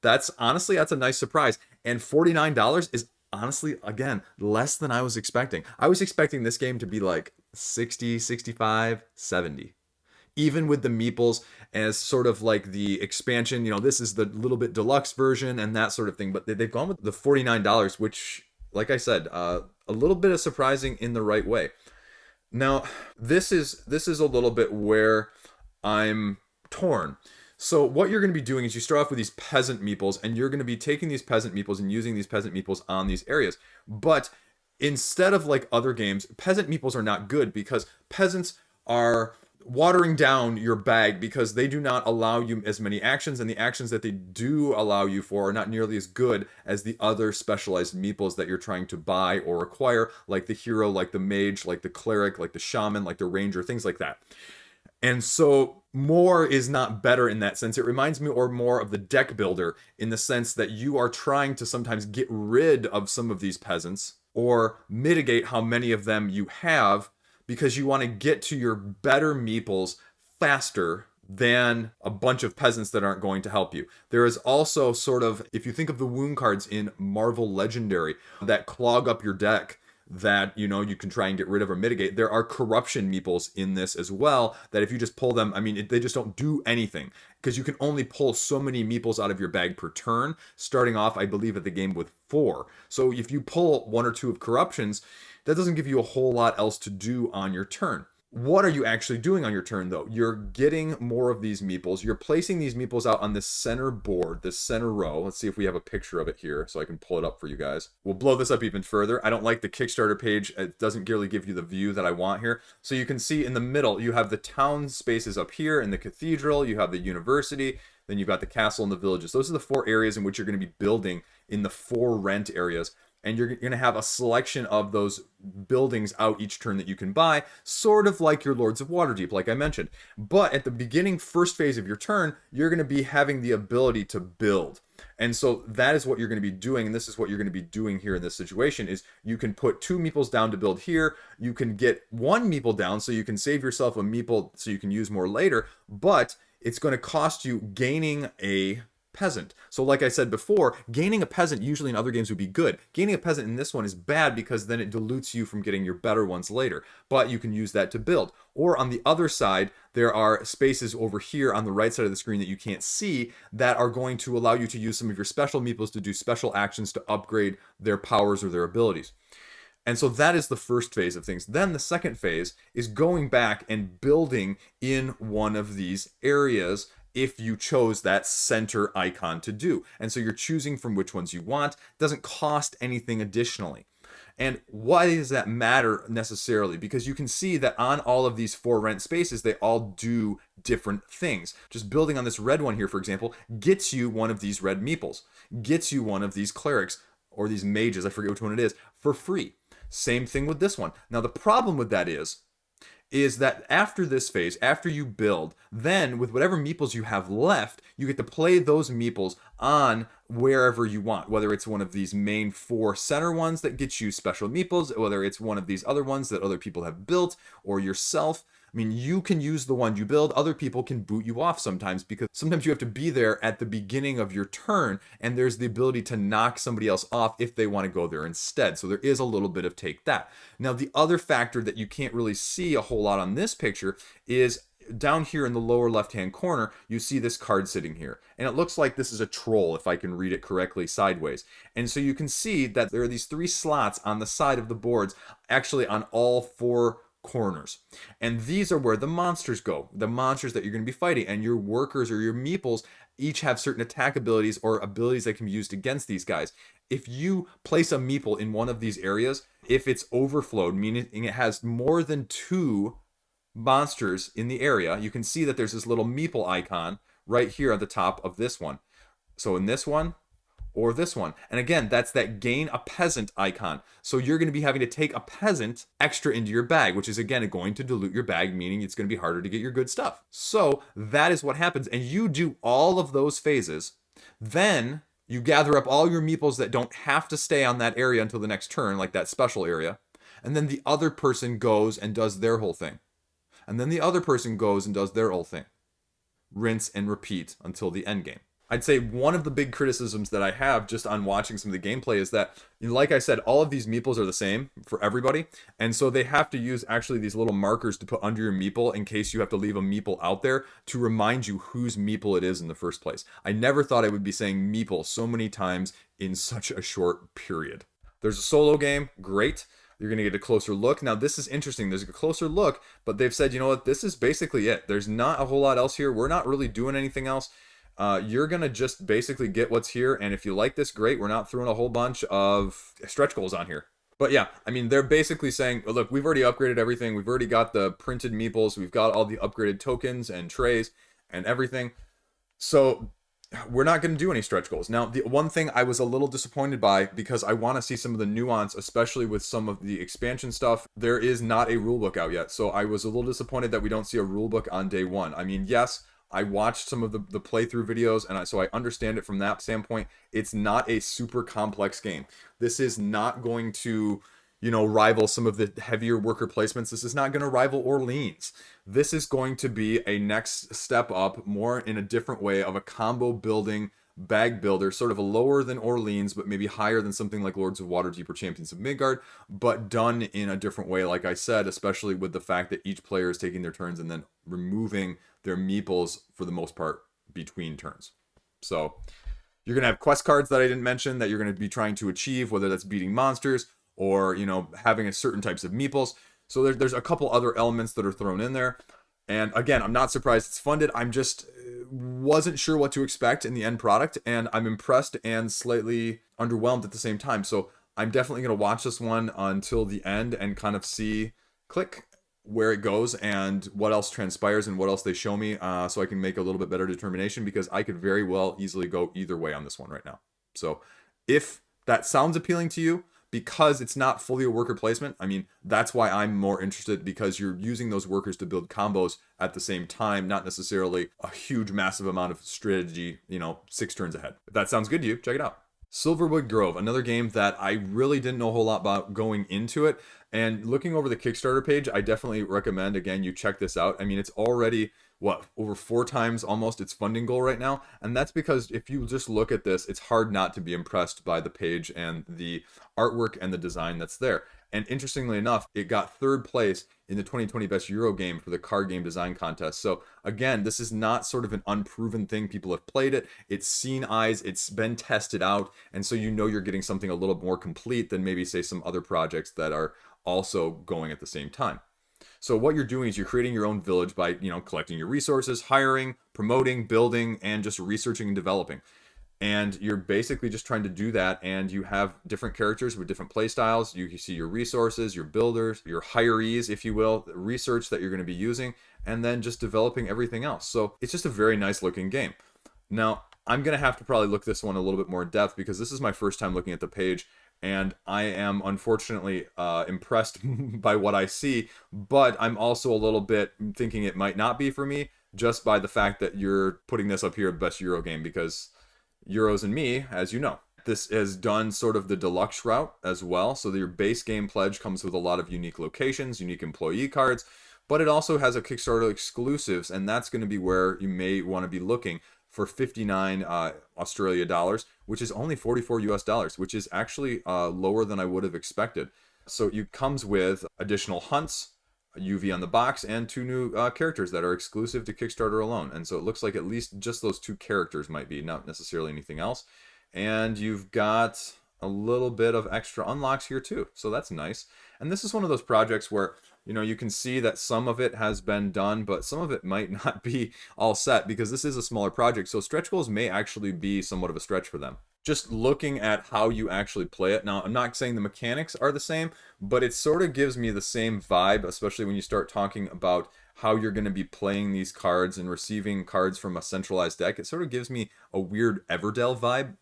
That's honestly, that's a nice surprise. And $49 is honestly, again, less than I was expecting. I was expecting this game to be like 60, 65, 70. Even with the meeples as sort of like the expansion, you know, this is the little bit deluxe version and that sort of thing. But they've gone with the $49, which, like I said, a little bit of surprising in the right way. Now, this is a little bit where I'm torn. So what you're going to be doing is you start off with these peasant meeples, and you're going to be taking these peasant meeples and using these peasant meeples on these areas. But instead of like other games, peasant meeples are not good because peasants are watering down your bag because they do not allow you as many actions, and the actions that they do allow you for are not nearly as good as the other specialized meeples that you're trying to buy or acquire, like the hero, like the mage, like the cleric, like the shaman, like the ranger, things like that. And so more is not better in that sense. It reminds me more of the deck builder in the sense that you are trying to sometimes get rid of some of these peasants or mitigate how many of them you have because you want to get to your better meeples faster than a bunch of peasants that aren't going to help you. There is also sort of, if you think of the wound cards in Marvel Legendary that clog up your deck, that, you know, you can try and get rid of or mitigate. There are corruption meeples in this as well that if you just pull them, I mean, they just don't do anything because you can only pull so many meeples out of your bag per turn, starting off, I believe, at the game with 4. So if you pull 1 or 2 of corruptions, that doesn't give you a whole lot else to do on your turn. What are you actually doing on your turn, though? You're getting more of these meeples. You're placing these meeples out on this center board, this center row. Let's see if we have a picture of it here so I can pull it up for you guys. We'll blow this up even further. I don't like the Kickstarter page. It doesn't really give you the view that I want here. So you can see in the middle, you have the town spaces up here in the cathedral. You have the university. Then you've got the castle and the villages. Those are the 4 areas in which you're going to be building in the 4 rent areas. And you're going to have a selection of those buildings out each turn that you can buy, sort of like your Lords of Waterdeep, like I mentioned. But at the beginning, first phase of your turn, you're going to be having the ability to build. And so that is what you're going to be doing, and this is what you're going to be doing here in this situation, is you can put 2 meeples down to build here. You can get 1 meeple down so you can save yourself a meeple so you can use more later, but it's going to cost you gaining a peasant. So like I said before, gaining a peasant usually in other games would be good. Gaining a peasant in this one is bad because then it dilutes you from getting your better ones later. But you can use that to build. Or on the other side, there are spaces over here on the right side of the screen that you can't see that are going to allow you to use some of your special meeples to do special actions to upgrade their powers or their abilities. And so that is the first phase of things. Then the second phase is going back and building in one of these areas if you chose that center icon to do. And so you're choosing from which ones you want. It doesn't cost anything additionally. And why does that matter necessarily? Because you can see that on all of these 4 rent spaces, they all do different things. Just building on this red one here, for example, gets you one of these red meeples, gets you one of these clerics, or these mages, I forget which one it is, for free. Same thing with this one. Now the problem with that is that after this phase, after you build, then with whatever meeples you have left, you get to play those meeples on wherever you want, whether it's one of these main 4 center ones that get you special meeples, whether it's one of these other ones that other people have built, or yourself. I mean, you can use the one you build. Other people can boot you off sometimes, because sometimes you have to be there at the beginning of your turn, and there's the ability to knock somebody else off if they want to go there instead. So there is a little bit of take that. Now, the other factor that you can't really see a whole lot on this picture is down here in the lower left-hand corner, you see this card sitting here. And it looks like this is a troll, if I can read it correctly, sideways. And so you can see that there are these 3 slots on the side of the boards, actually on all 4 corners, and these are where the monsters go, the monsters that you're going to be fighting, and your workers or your meeples each have certain attack abilities or abilities that can be used against these guys. If you place a meeple in one of these areas, if it's overflowed, meaning it has more than 2 monsters in the area, you can see that there's this little meeple icon right here at the top of this one. So in this one, or this one. And again, that's that gain a peasant icon. So you're going to be having to take a peasant extra into your bag, which is again going to dilute your bag, meaning it's going to be harder to get your good stuff. So that is what happens. And you do all of those phases. Then you gather up all your meeples that don't have to stay on that area until the next turn, like that special area. And then the other person goes and does their whole thing. And then the other person goes and does their whole thing. Rinse and repeat until the end game. I'd say one of the big criticisms that I have just on watching some of the gameplay is that, like I said, all of these meeples are the same for everybody. And so they have to use actually these little markers to put under your meeple in case you have to leave a meeple out there to remind you whose meeple it is in the first place. I never thought I would be saying meeple so many times in such a short period. There's a solo game, great. You're going to get a closer look. Now, this is interesting. There's a closer look, but they've said, you know what, this is basically it. There's not a whole lot else here. We're not really doing anything else. You're going to just basically get what's here. And if you like this, great. We're not throwing a whole bunch of stretch goals on here. But yeah, I mean, they're basically saying, oh, look, we've already upgraded everything. We've already got the printed meeples. We've got all the upgraded tokens and trays and everything. So we're not going to do any stretch goals. Now, the one thing I was a little disappointed by, because I want to see some of the nuance, especially with some of the expansion stuff, there is not a rulebook out yet. So I was a little disappointed that we don't see a rulebook on day one. I mean, yes, I watched some of the playthrough videos, and so I understand it from that standpoint. It's not a super complex game. This is not going to, rival some of the heavier worker placements. This is not going to rival Orleans. This is going to be a next step up, more in a different way of a combo building bag builder, sort of a lower than Orleans, but maybe higher than something like Lords of Waterdeep or Champions of Midgard, but done in a different way, like I said, especially with the fact that each player is taking their turns and then removing their meeples for the most part between turns. So you're going to have quest cards that I didn't mention that you're going to be trying to achieve, whether that's beating monsters or, having a certain types of meeples. So there's a couple other elements that are thrown in there. And again, I'm not surprised it's funded. I'm just wasn't sure what to expect in the end product, and I'm impressed and slightly underwhelmed at the same time. So I'm definitely going to watch this one until the end and kind of click where it goes and what else transpires and what else they show me, so I can make a little bit better determination, because I could very well easily go either way on this one right now. So if that sounds appealing to you, because it's not fully a worker placement, I mean, that's why I'm more interested, because you're using those workers to build combos at the same time, not necessarily a huge, massive amount of strategy, 6 turns ahead. If that sounds good to you, check it out. Silverwood Grove, another game that I really didn't know a whole lot about going into it. And looking over the Kickstarter page, I definitely recommend, again, you check this out. I mean, it's already, over 4 times almost its funding goal right now. And that's because if you just look at this, it's hard not to be impressed by the page and the artwork and the design that's there. And interestingly enough, it got 3rd place in the 2020 Best Euro Game for the Card Game Design Contest. So again, this is not sort of an unproven thing. People have played it. It's seen eyes. It's been tested out. And so you're getting something a little more complete than maybe, say, some other projects that are also going at the same time. So what you're doing is you're creating your own village by, collecting your resources, hiring, promoting, building, and just researching and developing. And you're basically just trying to do that, and you have different characters with different play styles. You see your resources, your builders, your hirees, if you will, the research that you're going to be using, and then just developing everything else. So it's just a very nice looking game. Now, I'm going to have to probably look this one a little bit more in depth because this is my first time looking at the page, and I am unfortunately impressed by what I see, but I'm also a little bit thinking it might not be for me just by the fact that you're putting this up here, best Euro game, because Euros and me, as you know. This has done sort of the deluxe route as well, so your base game pledge comes with a lot of unique locations, unique employee cards, but it also has a Kickstarter exclusives, and that's going to be where you may want to be looking for 59 Australia dollars, which is only 44 US dollars, which is actually lower than I would have expected. So it comes with additional hunts, a UV on the box, and 2 new characters that are exclusive to Kickstarter alone. And so it looks like at least just those 2 characters might be, not necessarily anything else. And you've got a little bit of extra unlocks here too, so that's nice. And this is one of those projects where, you know, you can see that some of it has been done, but some of it might not be all set because this is a smaller project, so stretch goals may actually be somewhat of a stretch for them. Just looking at how you actually play it. Now, I'm not saying the mechanics are the same, but it sort of gives me the same vibe, especially when you start talking about how you're going to be playing these cards and receiving cards from a centralized deck. It sort of gives me a weird Everdell vibe.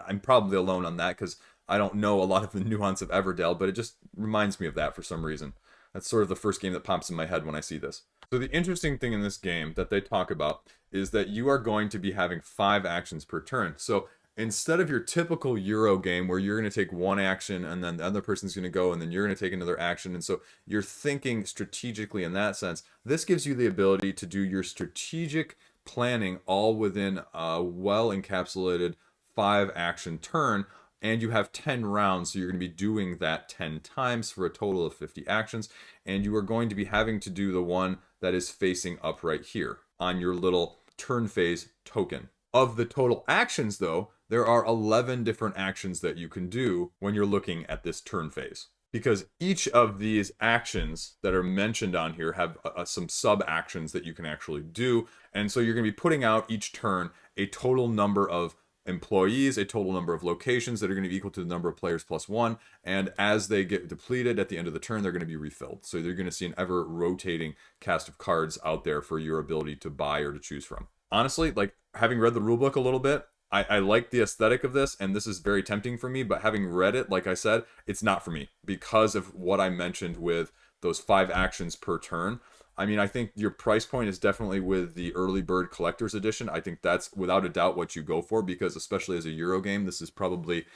I'm probably alone on that because I don't know a lot of the nuance of Everdell, but it just reminds me of that for some reason. That's sort of the first game that pops in my head when I see this. So the interesting thing in this game that they talk about is that you are going to be having 5 actions per turn. So instead of your typical Euro game where you're going to take 1 action and then the other person's going to go and then you're going to take another action, and so you're thinking strategically in that sense, this gives you the ability to do your strategic planning all within a well encapsulated 5 action turn, and you have 10 rounds, so you're going to be doing that 10 times for a total of 50 actions, and you are going to be having to do the one that is facing up right here on your little turn phase token. Of the total actions, though, there are 11 different actions that you can do when you're looking at this turn phase. Because each of these actions that are mentioned on here have some sub-actions that you can actually do, and so you're going to be putting out each turn a total number of employees, a total number of locations that are going to be equal to the number of players plus 1, and as they get depleted at the end of the turn, they're going to be refilled. So you're going to see an ever rotating cast of cards out there for your ability to buy or to choose from. Honestly, like, having read the rulebook a little bit, I like the aesthetic of this, and this is very tempting for me, but having read it, like I said, it's not for me because of what I mentioned with those 5 actions per turn. I mean, I think your price point is definitely with the early bird collector's edition. I think that's without a doubt what you go for, because especially as a Euro game, this is probably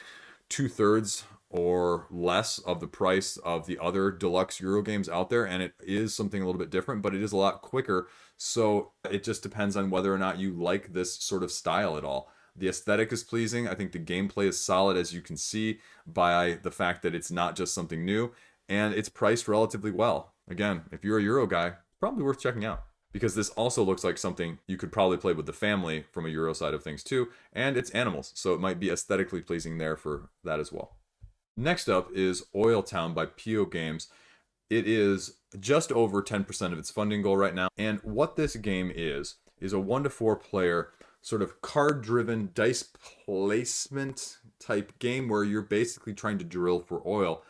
2/3 or less of the price of the other deluxe Euro games out there, and it is something a little bit different, but it is a lot quicker. So it just depends on whether or not you like this sort of style at all. The aesthetic is pleasing. I think the gameplay is solid, as you can see by the fact that it's not just something new, and it's priced relatively well. Again, if you're a Euro guy, probably worth checking out, because this also looks like something you could probably play with the family from a Euro side of things too, and it's animals, so it might be aesthetically pleasing there for that as well. Next up is Oil Town by Pio Games. It is just over 10% of its funding goal right now, and what this game is a 1 to 4 player sort of card-driven dice placement type game where you're basically trying to drill for oil,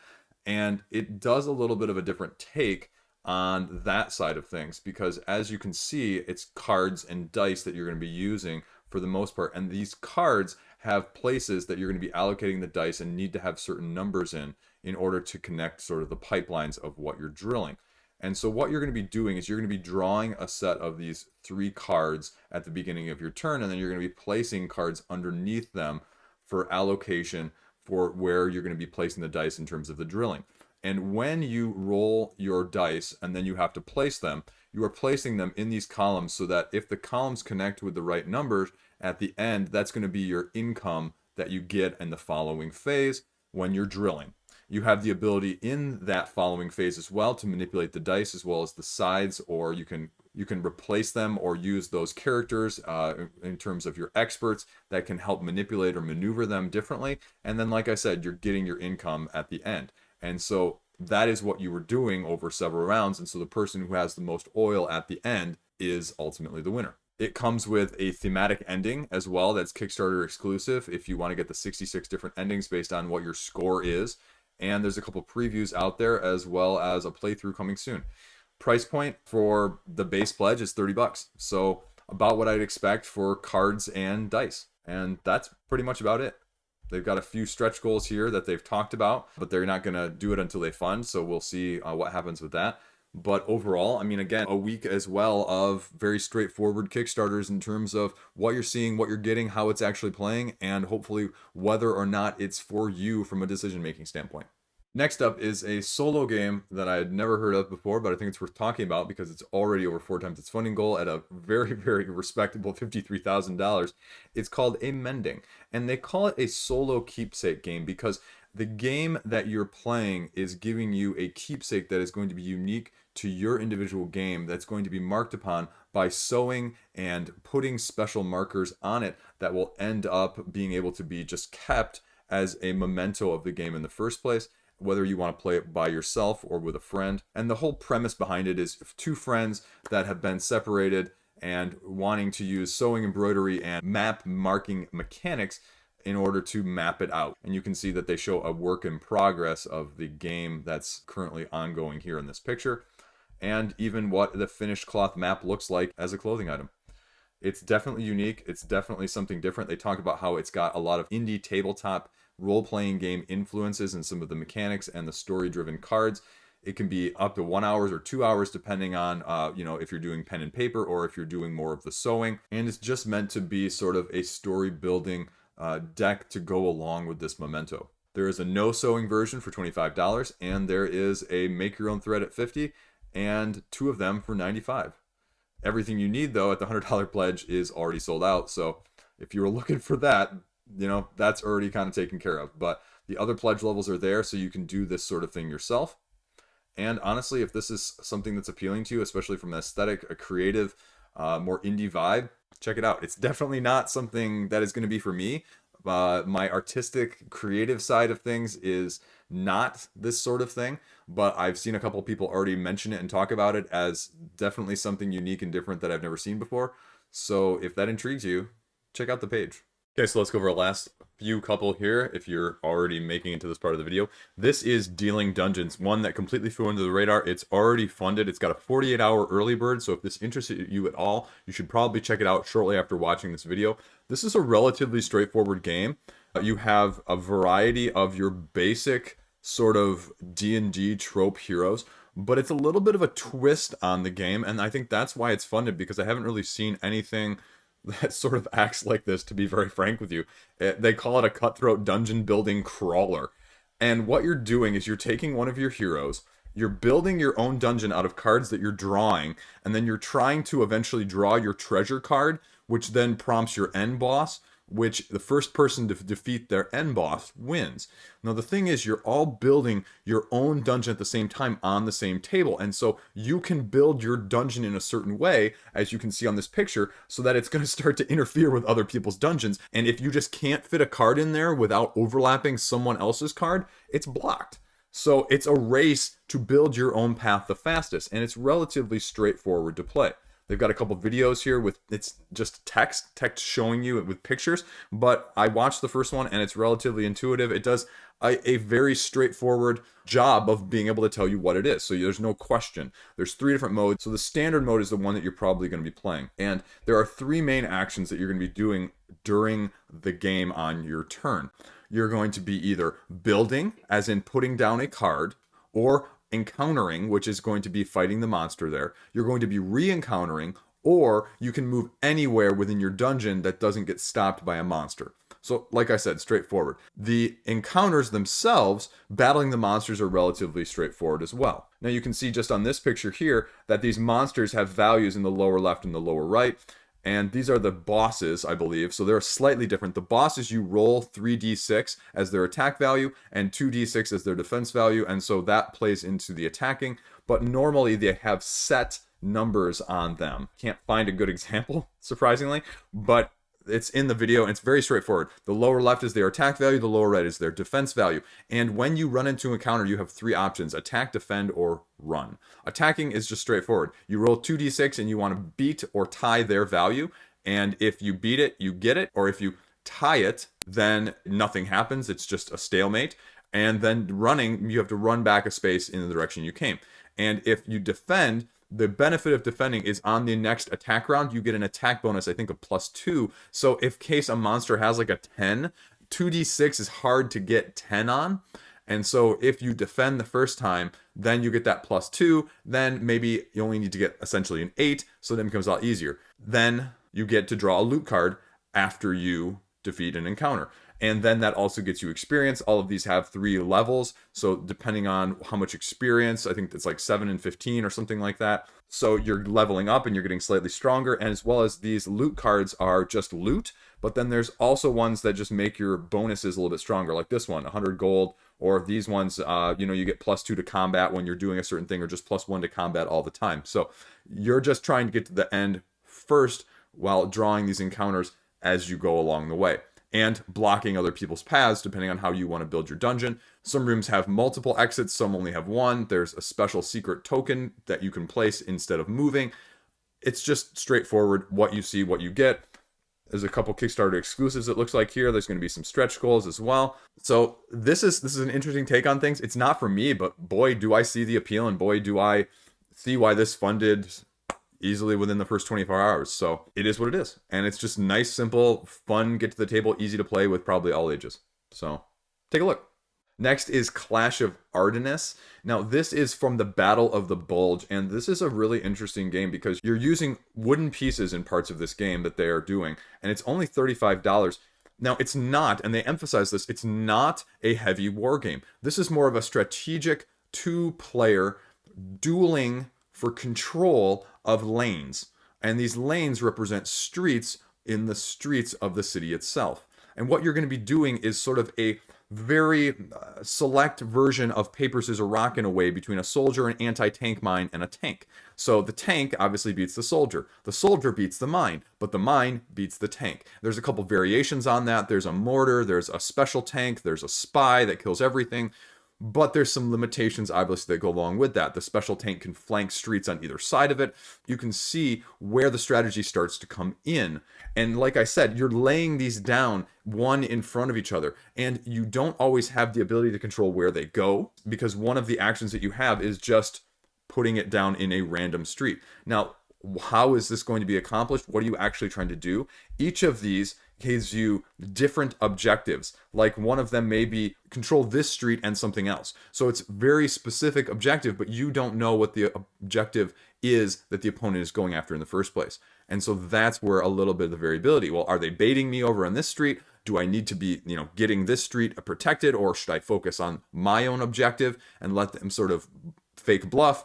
and it does a little bit of a different take on that side of things, because as you can see, it's cards and dice that you're going to be using for the most part, and these cards have places that you're going to be allocating the dice and need to have certain numbers in order to connect sort of the pipelines of what you're drilling. And so what you're going to be doing is you're going to be drawing a set of these 3 cards at the beginning of your turn, and then you're going to be placing cards underneath them for allocation for where you're going to be placing the dice in terms of the drilling. And when you roll your dice and then you have to place them, you are placing them in these columns so that if the columns connect with the right numbers at the end, that's going to be your income that you get in the following phase when you're drilling. You have the ability in that following phase as well to manipulate the dice as well as the sides, or you can replace them or use those characters in terms of your experts that can help manipulate or maneuver them differently. And then, like I said, you're getting your income at the end. And so that is what you were doing over several rounds. And so the person who has the most oil at the end is ultimately the winner. It comes with a thematic ending as well that's Kickstarter exclusive if you want to get the 66 different endings based on what your score is. And there's a couple previews out there as well as a playthrough coming soon. Price point for the base pledge is $30. So about what I'd expect for cards and dice. And that's pretty much about it. They've got a few stretch goals here that they've talked about, but they're not going to do it until they fund. So we'll see what happens with that. But overall, I mean, again, a week as well of very straightforward Kickstarters in terms of what you're seeing, what you're getting, how it's actually playing, and hopefully whether or not it's for you from a decision-making standpoint. Next up is a solo game that I had never heard of before, but I think it's worth talking about because it's already over 4 times its funding goal at a very, very respectable $53,000. It's called a Mending, and they call it a solo keepsake game because the game that you're playing is giving you a keepsake that is going to be unique to your individual game, that's going to be marked upon by sewing and putting special markers on it that will end up being able to be just kept as a memento of the game in the first place, whether you want to play it by yourself or with a friend. And the whole premise behind it is two friends that have been separated and wanting to use sewing, embroidery, and map marking mechanics in order to map it out. And you can see that they show a work in progress of the game that's currently ongoing here in this picture, and even what the finished cloth map looks like as a clothing item. It's definitely unique. It's definitely something different. They talk about how it's got a lot of indie tabletop role-playing game influences in some of the mechanics and the story-driven cards. It can be up to 1 hour or 2 hours depending on, if you're doing pen and paper or if you're doing more of the sewing. And it's just meant to be sort of a story-building deck to go along with this memento. There is a no sewing version for $25, and there is a make your own thread at $50, and 2 of them for $95. Everything you need, though, at the $100 pledge is already sold out. So if you were looking for that, that's already kind of taken care of. But the other pledge levels are there, so you can do this sort of thing yourself. And honestly, if this is something that's appealing to you, especially from an aesthetic, a creative, more indie vibe, check it out. It's definitely not something that is going to be for me. My artistic, creative side of things is not this sort of thing, but I've seen a couple people already mention it and talk about it as definitely something unique and different that I've never seen before. So if that intrigues you, check out the page. Okay, so let's go over our last few couple here, if you're already making it to this part of the video. This is Dealing Dungeons, one that completely flew under the radar. It's already funded. It's got a 48-hour early bird, so if this interested you at all, you should probably check it out shortly after watching this video. This is a relatively straightforward game. You have a variety of your basic sort of D&D trope heroes, but it's a little bit of a twist on the game, and I think that's why it's funded, because I haven't really seen anything that sort of acts like this, to be very frank with you. They call it a cutthroat dungeon building crawler. And what you're doing is you're taking one of your heroes, you're building your own dungeon out of cards that you're drawing, and then you're trying to eventually draw your treasure card, which then prompts your end boss, which the first person to defeat their end boss wins. Now the thing is, you're all building your own dungeon at the same time on the same table, and so you can build your dungeon in a certain way, as you can see on this picture, so that it's going to start to interfere with other people's dungeons, and if you just can't fit a card in there without overlapping someone else's card, it's blocked. So it's a race to build your own path the fastest, and it's relatively straightforward to play. They've got a couple videos here with, it's just text showing you it with pictures, but I watched the first one and it's relatively intuitive. It does a very straightforward job of being able to tell you what it is. So there's no question. There's 3 different modes. So the standard mode is the one that you're probably going to be playing. And there are 3 main actions that you're going to be doing during the game on your turn. You're going to be either building, as in putting down a card, or encountering, which is going to be fighting the monster there. You're going to be re-encountering, or you can move anywhere within your dungeon that doesn't get stopped by a monster. So, like I said, straightforward. The encounters themselves, battling the monsters, are relatively straightforward as well. Now you can see just on this picture here that these monsters have values in the lower left and the lower right. And these are the bosses, I believe. So they're slightly different. The bosses, you roll 3d6 as their attack value and 2d6 as their defense value. And so that plays into the attacking. But normally they have set numbers on them. Can't find a good example, surprisingly. But it's in the video, and it's very straightforward. The lower left is their attack value, the lower right is their defense value. And when you run into an encounter, you have 3 options: attack, defend, or run. Attacking is just straightforward. You roll 2d6 and you want to beat or tie their value. And if you beat it, you get it. Or if you tie it, then nothing happens. It's just a stalemate. And then running, you have to run back a space in the direction you came. And if you defend, The benefit of defending is on the next attack round, you get an attack bonus, I think, of +2. So if case a monster has like a 10, 2d6 is hard to get 10 on. And so if you defend the first time, then you get that +2. Then maybe you only need to get essentially an 8, so then it becomes a lot easier. Then you get to draw a loot card after you defeat an encounter. And then that also gets you experience. All of these have 3 levels. So depending on how much experience, I think it's like 7 and 15 or something like that. So you're leveling up and you're getting slightly stronger. And as well as these loot cards are just loot. But then there's also ones that just make your bonuses a little bit stronger. Like this one, 100 gold. Or these ones, you get +2 to combat when you're doing a certain thing, or just +1 to combat all the time. So you're just trying to get to the end first while drawing these encounters as you go along the way. And blocking other people's paths depending on how you want to build your dungeon. Some rooms have multiple exits, some only have one. There's a special secret token that you can place instead of moving. It's just straightforward, what you see, what you get. There's a couple Kickstarter exclusives, it looks like here. There's going to be some stretch goals as well. So this is an interesting take on things. It's not for me, but boy, do I see the appeal, and boy, do I see why this funded easily within the first 24 hours. So it is what it is. And it's just nice, simple, fun, get to the table, easy to play with probably all ages. So take a look. Next is Clash of Ardennes. Now this is from the Battle of the Bulge, and this is a really interesting game because you're using wooden pieces in parts of this game that they are doing, and it's only $35. Now it's not, and they emphasize this, it's not a heavy war game. This is more of a strategic 2-player dueling for control of lanes. And these lanes represent streets in the streets of the city itself. And what you're going to be doing is sort of a very select version of paper, scissors, rock in a way between a soldier, an anti-tank mine, and a tank. So the tank obviously beats the soldier beats the mine, but the mine beats the tank. There's a couple variations on that. There's a mortar, there's a special tank, there's a spy that kills everything. But there's some limitations, obviously, that go along with that. The special tank can flank streets on either side of it. You can see where the strategy starts to come in. And like I said, you're laying these down one in front of each other. And you don't always have the ability to control where they go, because one of the actions that you have is just putting it down in a random street. Now, how is this going to be accomplished? What are you actually trying to do? Each of these gives you different objectives. Like one of them may be control this street and something else. So it's very specific objective, but you don't know what the objective is that the opponent is going after in the first place. And so that's where a little bit of the variability. Well, are they baiting me over on this street? Do I need to be, getting this street protected, or should I focus on my own objective and let them sort of fake bluff?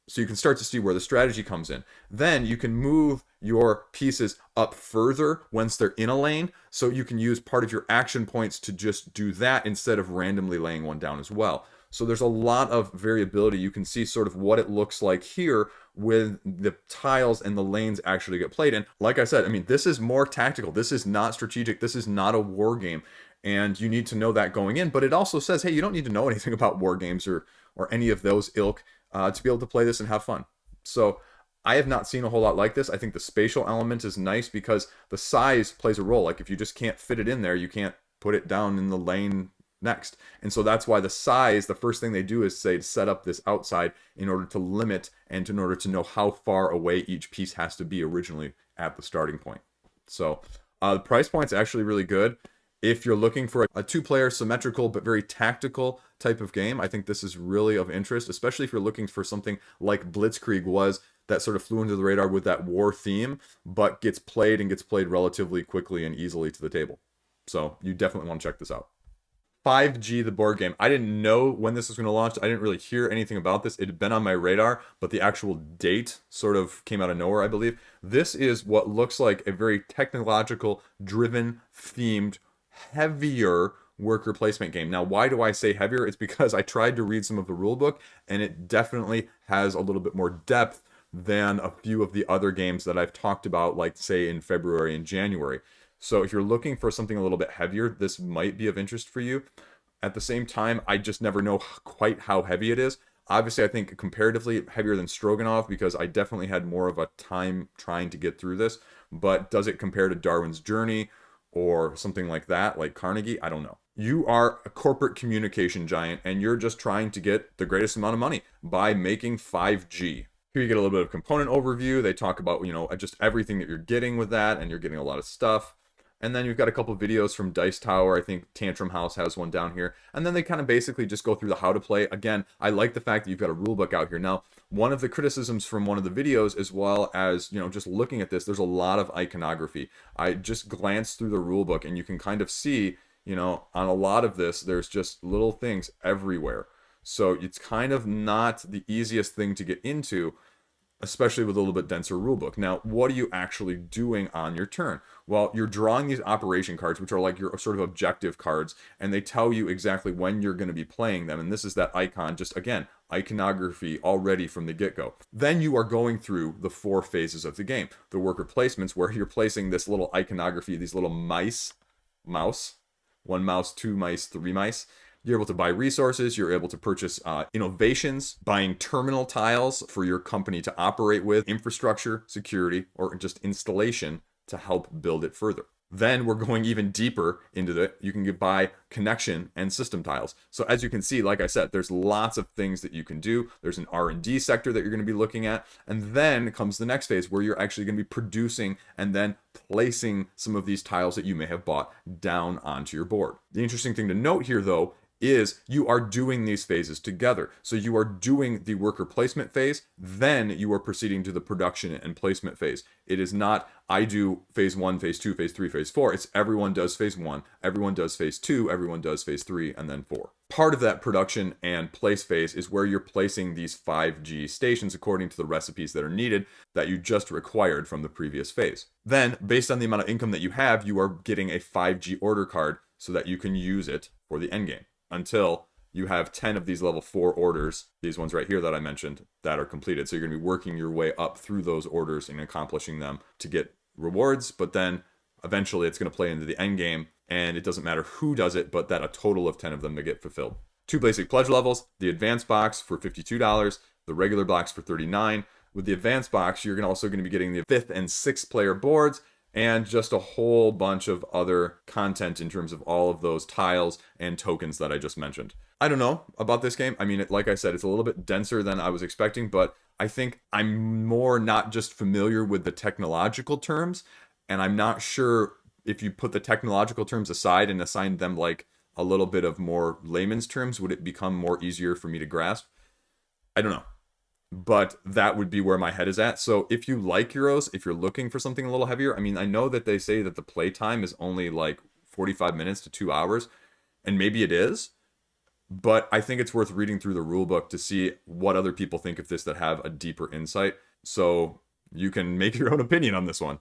So you can start to see where the strategy comes in. Then you can move your pieces up further once they're in a lane. So you can use part of your action points to just do that instead of randomly laying one down as well. So there's a lot of variability. You can see sort of what it looks like here with the tiles and the lanes actually get played in. Like I said, this is more tactical. This is not strategic. This is not a war game. And you need to know that going in. But it also says, hey, you don't need to know anything about war games or any of those ilk to be able to play this and have fun. So I have not seen a whole lot like this. I think the spatial element is nice because the size plays a role. Like if you just can't fit it in there, you can't put it down in the lane next. And so that's why the size, the first thing they do is say to set up this outside in order to limit and in order to know how far away each piece has to be originally at the starting point. So the price point's actually really good. If you're looking for a 2-player symmetrical but very tactical type of game, I think this is really of interest, especially if you're looking for something like Blitzkrieg was, that sort of flew under the radar with that war theme, but gets played relatively quickly and easily to the table. So you definitely want to check this out. 5G, the board game. I didn't know when this was going to launch. I didn't really hear anything about this. It had been on my radar, but the actual date sort of came out of nowhere, I believe. This is what looks like a very technological, driven, themed, heavier worker placement game. Now, why do I say heavier? It's because I tried to read some of the rule book, and it definitely has a little bit more depth than a few of the other games that I've talked about, like, say, in February and January. So if you're looking for something a little bit heavier, this might be of interest for you. At the same time, I just never know quite how heavy it is. Obviously, I think comparatively heavier than Stroganoff because I definitely had more of a time trying to get through this. But does it compare to Darwin's Journey or something like that, like Carnegie? I don't know. You are a corporate communication giant, and you're just trying to get the greatest amount of money by making 5G. Here you get a little bit of component overview. They talk about, just everything that you're getting with that, and you're getting a lot of stuff. And then you've got a couple videos from Dice Tower. I think Tantrum House has one down here. And then they kind of basically just go through the how to play. Again, I like the fact that you've got a rule book out here. Now, one of the criticisms from one of the videos, as well as, just looking at this, there's a lot of iconography. I just glanced through the rule book, and you can kind of see, on a lot of this, there's just little things everywhere. So it's kind of not the easiest thing to get into, especially with a little bit denser rulebook. Now, what are you actually doing on your turn? Well, you're drawing these operation cards, which are like your sort of objective cards, and they tell you exactly when you're going to be playing them. And this is that icon, just again, iconography already from the get-go. Then you are going through the 4 phases of the game. The worker placements, where you're placing this little iconography, these little mouse, 1 mouse, 2 mice, 3 mice. You're able to buy resources. You're able to purchase innovations, buying terminal tiles for your company to operate with, infrastructure, security, or just installation to help build it further. Then we're going even deeper into it. You can buy connection and system tiles. So as you can see, like I said, there's lots of things that you can do. There's an R&D sector that you're going to be looking at. And then comes the next phase, where you're actually going to be producing and then placing some of these tiles that you may have bought down onto your board. The interesting thing to note here, though, is you are doing these phases together. So you are doing the worker placement phase, then you are proceeding to the production and placement phase. It is not, I do phase 1, phase 2, phase 3, phase 4. It's everyone does phase 1, everyone does phase 2, everyone does phase 3, and then 4. Part of that production and place phase is where you're placing these 5G stations according to the recipes that are needed that you just required from the previous phase. Then, based on the amount of income that you have, you are getting a 5G order card so that you can use it for the endgame, until you have 10 of these level 4 orders, these ones right here that I mentioned, that are completed. So you're going to be working your way up through those orders and accomplishing them to get rewards, but then eventually it's going to play into the end game, and it doesn't matter who does it, but that a total of 10 of them to get fulfilled. 2 basic pledge levels, the advanced box for $52, the regular box for $39. With the advanced box, you're also going to be getting the 5th and 6th player boards, and just a whole bunch of other content in terms of all of those tiles and tokens that I just mentioned. I don't know about this game. I mean, like I said, it's a little bit denser than I was expecting, but I think I'm more not just familiar with the technological terms, and I'm not sure if you put the technological terms aside and assign them like a little bit of more layman's terms, would it become more easier for me to grasp? I don't know. But that would be where my head is at. So if you like Euros, if you're looking for something a little heavier, I mean, I know that they say that the play time is only like 45 minutes to 2 hours, and maybe it is, but I think it's worth reading through the rulebook to see what other people think of this that have a deeper insight, so you can make your own opinion on this one.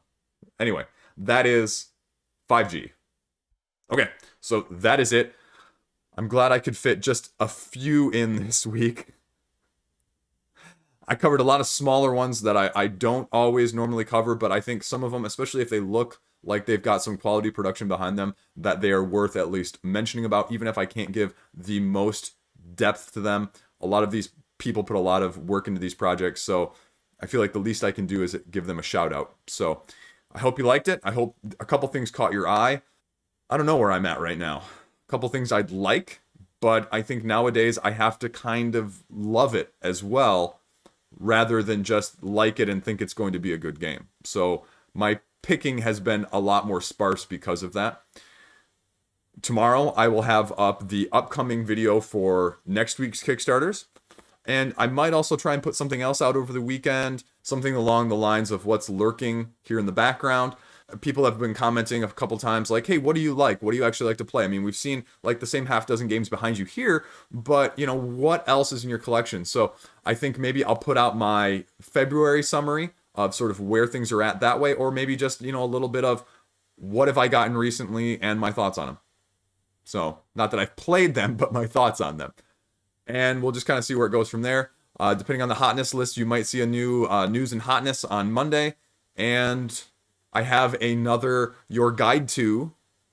Anyway, that is 5G. Okay, so that is it. I'm glad I could fit just a few in this week. I covered a lot of smaller ones that I don't always normally cover, but I think some of them, especially if they look like they've got some quality production behind them, that they are worth at least mentioning about, even if I can't give the most depth to them. A lot of these people put a lot of work into these projects, so I feel like the least I can do is give them a shout out. So I hope you liked it. I hope a couple things caught your eye. I don't know where I'm at right now. A couple things I'd like, but I think nowadays I have to kind of love it as well, rather than just like it and think it's going to be a good game. So my picking has been a lot more sparse because of that. Tomorrow I will have up the upcoming video for next week's Kickstarters, and I might also try and put something else out over the weekend, something along the lines of what's lurking here in the background. People have been commenting a couple times like, hey, what do you like? What do you actually like to play? I mean, we've seen like the same half dozen games behind you here, but what else is in your collection? So I think maybe I'll put out my February summary of sort of where things are at that way, or maybe just, a little bit of what have I gotten recently and my thoughts on them. So not that I've played them, but my thoughts on them. And we'll just kind of see where it goes from there. Depending on the hotness list, you might see a new news and hotness on Monday. And I have another Your Guide to,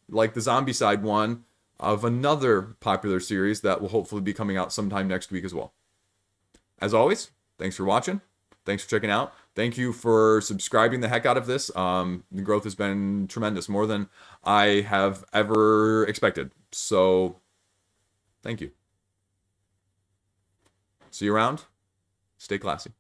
like the Zombicide one, of another popular series that will hopefully be coming out sometime next week as well. As always, thanks for watching. Thanks for checking out. Thank you for subscribing the heck out of this. The growth has been tremendous, more than I have ever expected. So, thank you. See you around. Stay classy.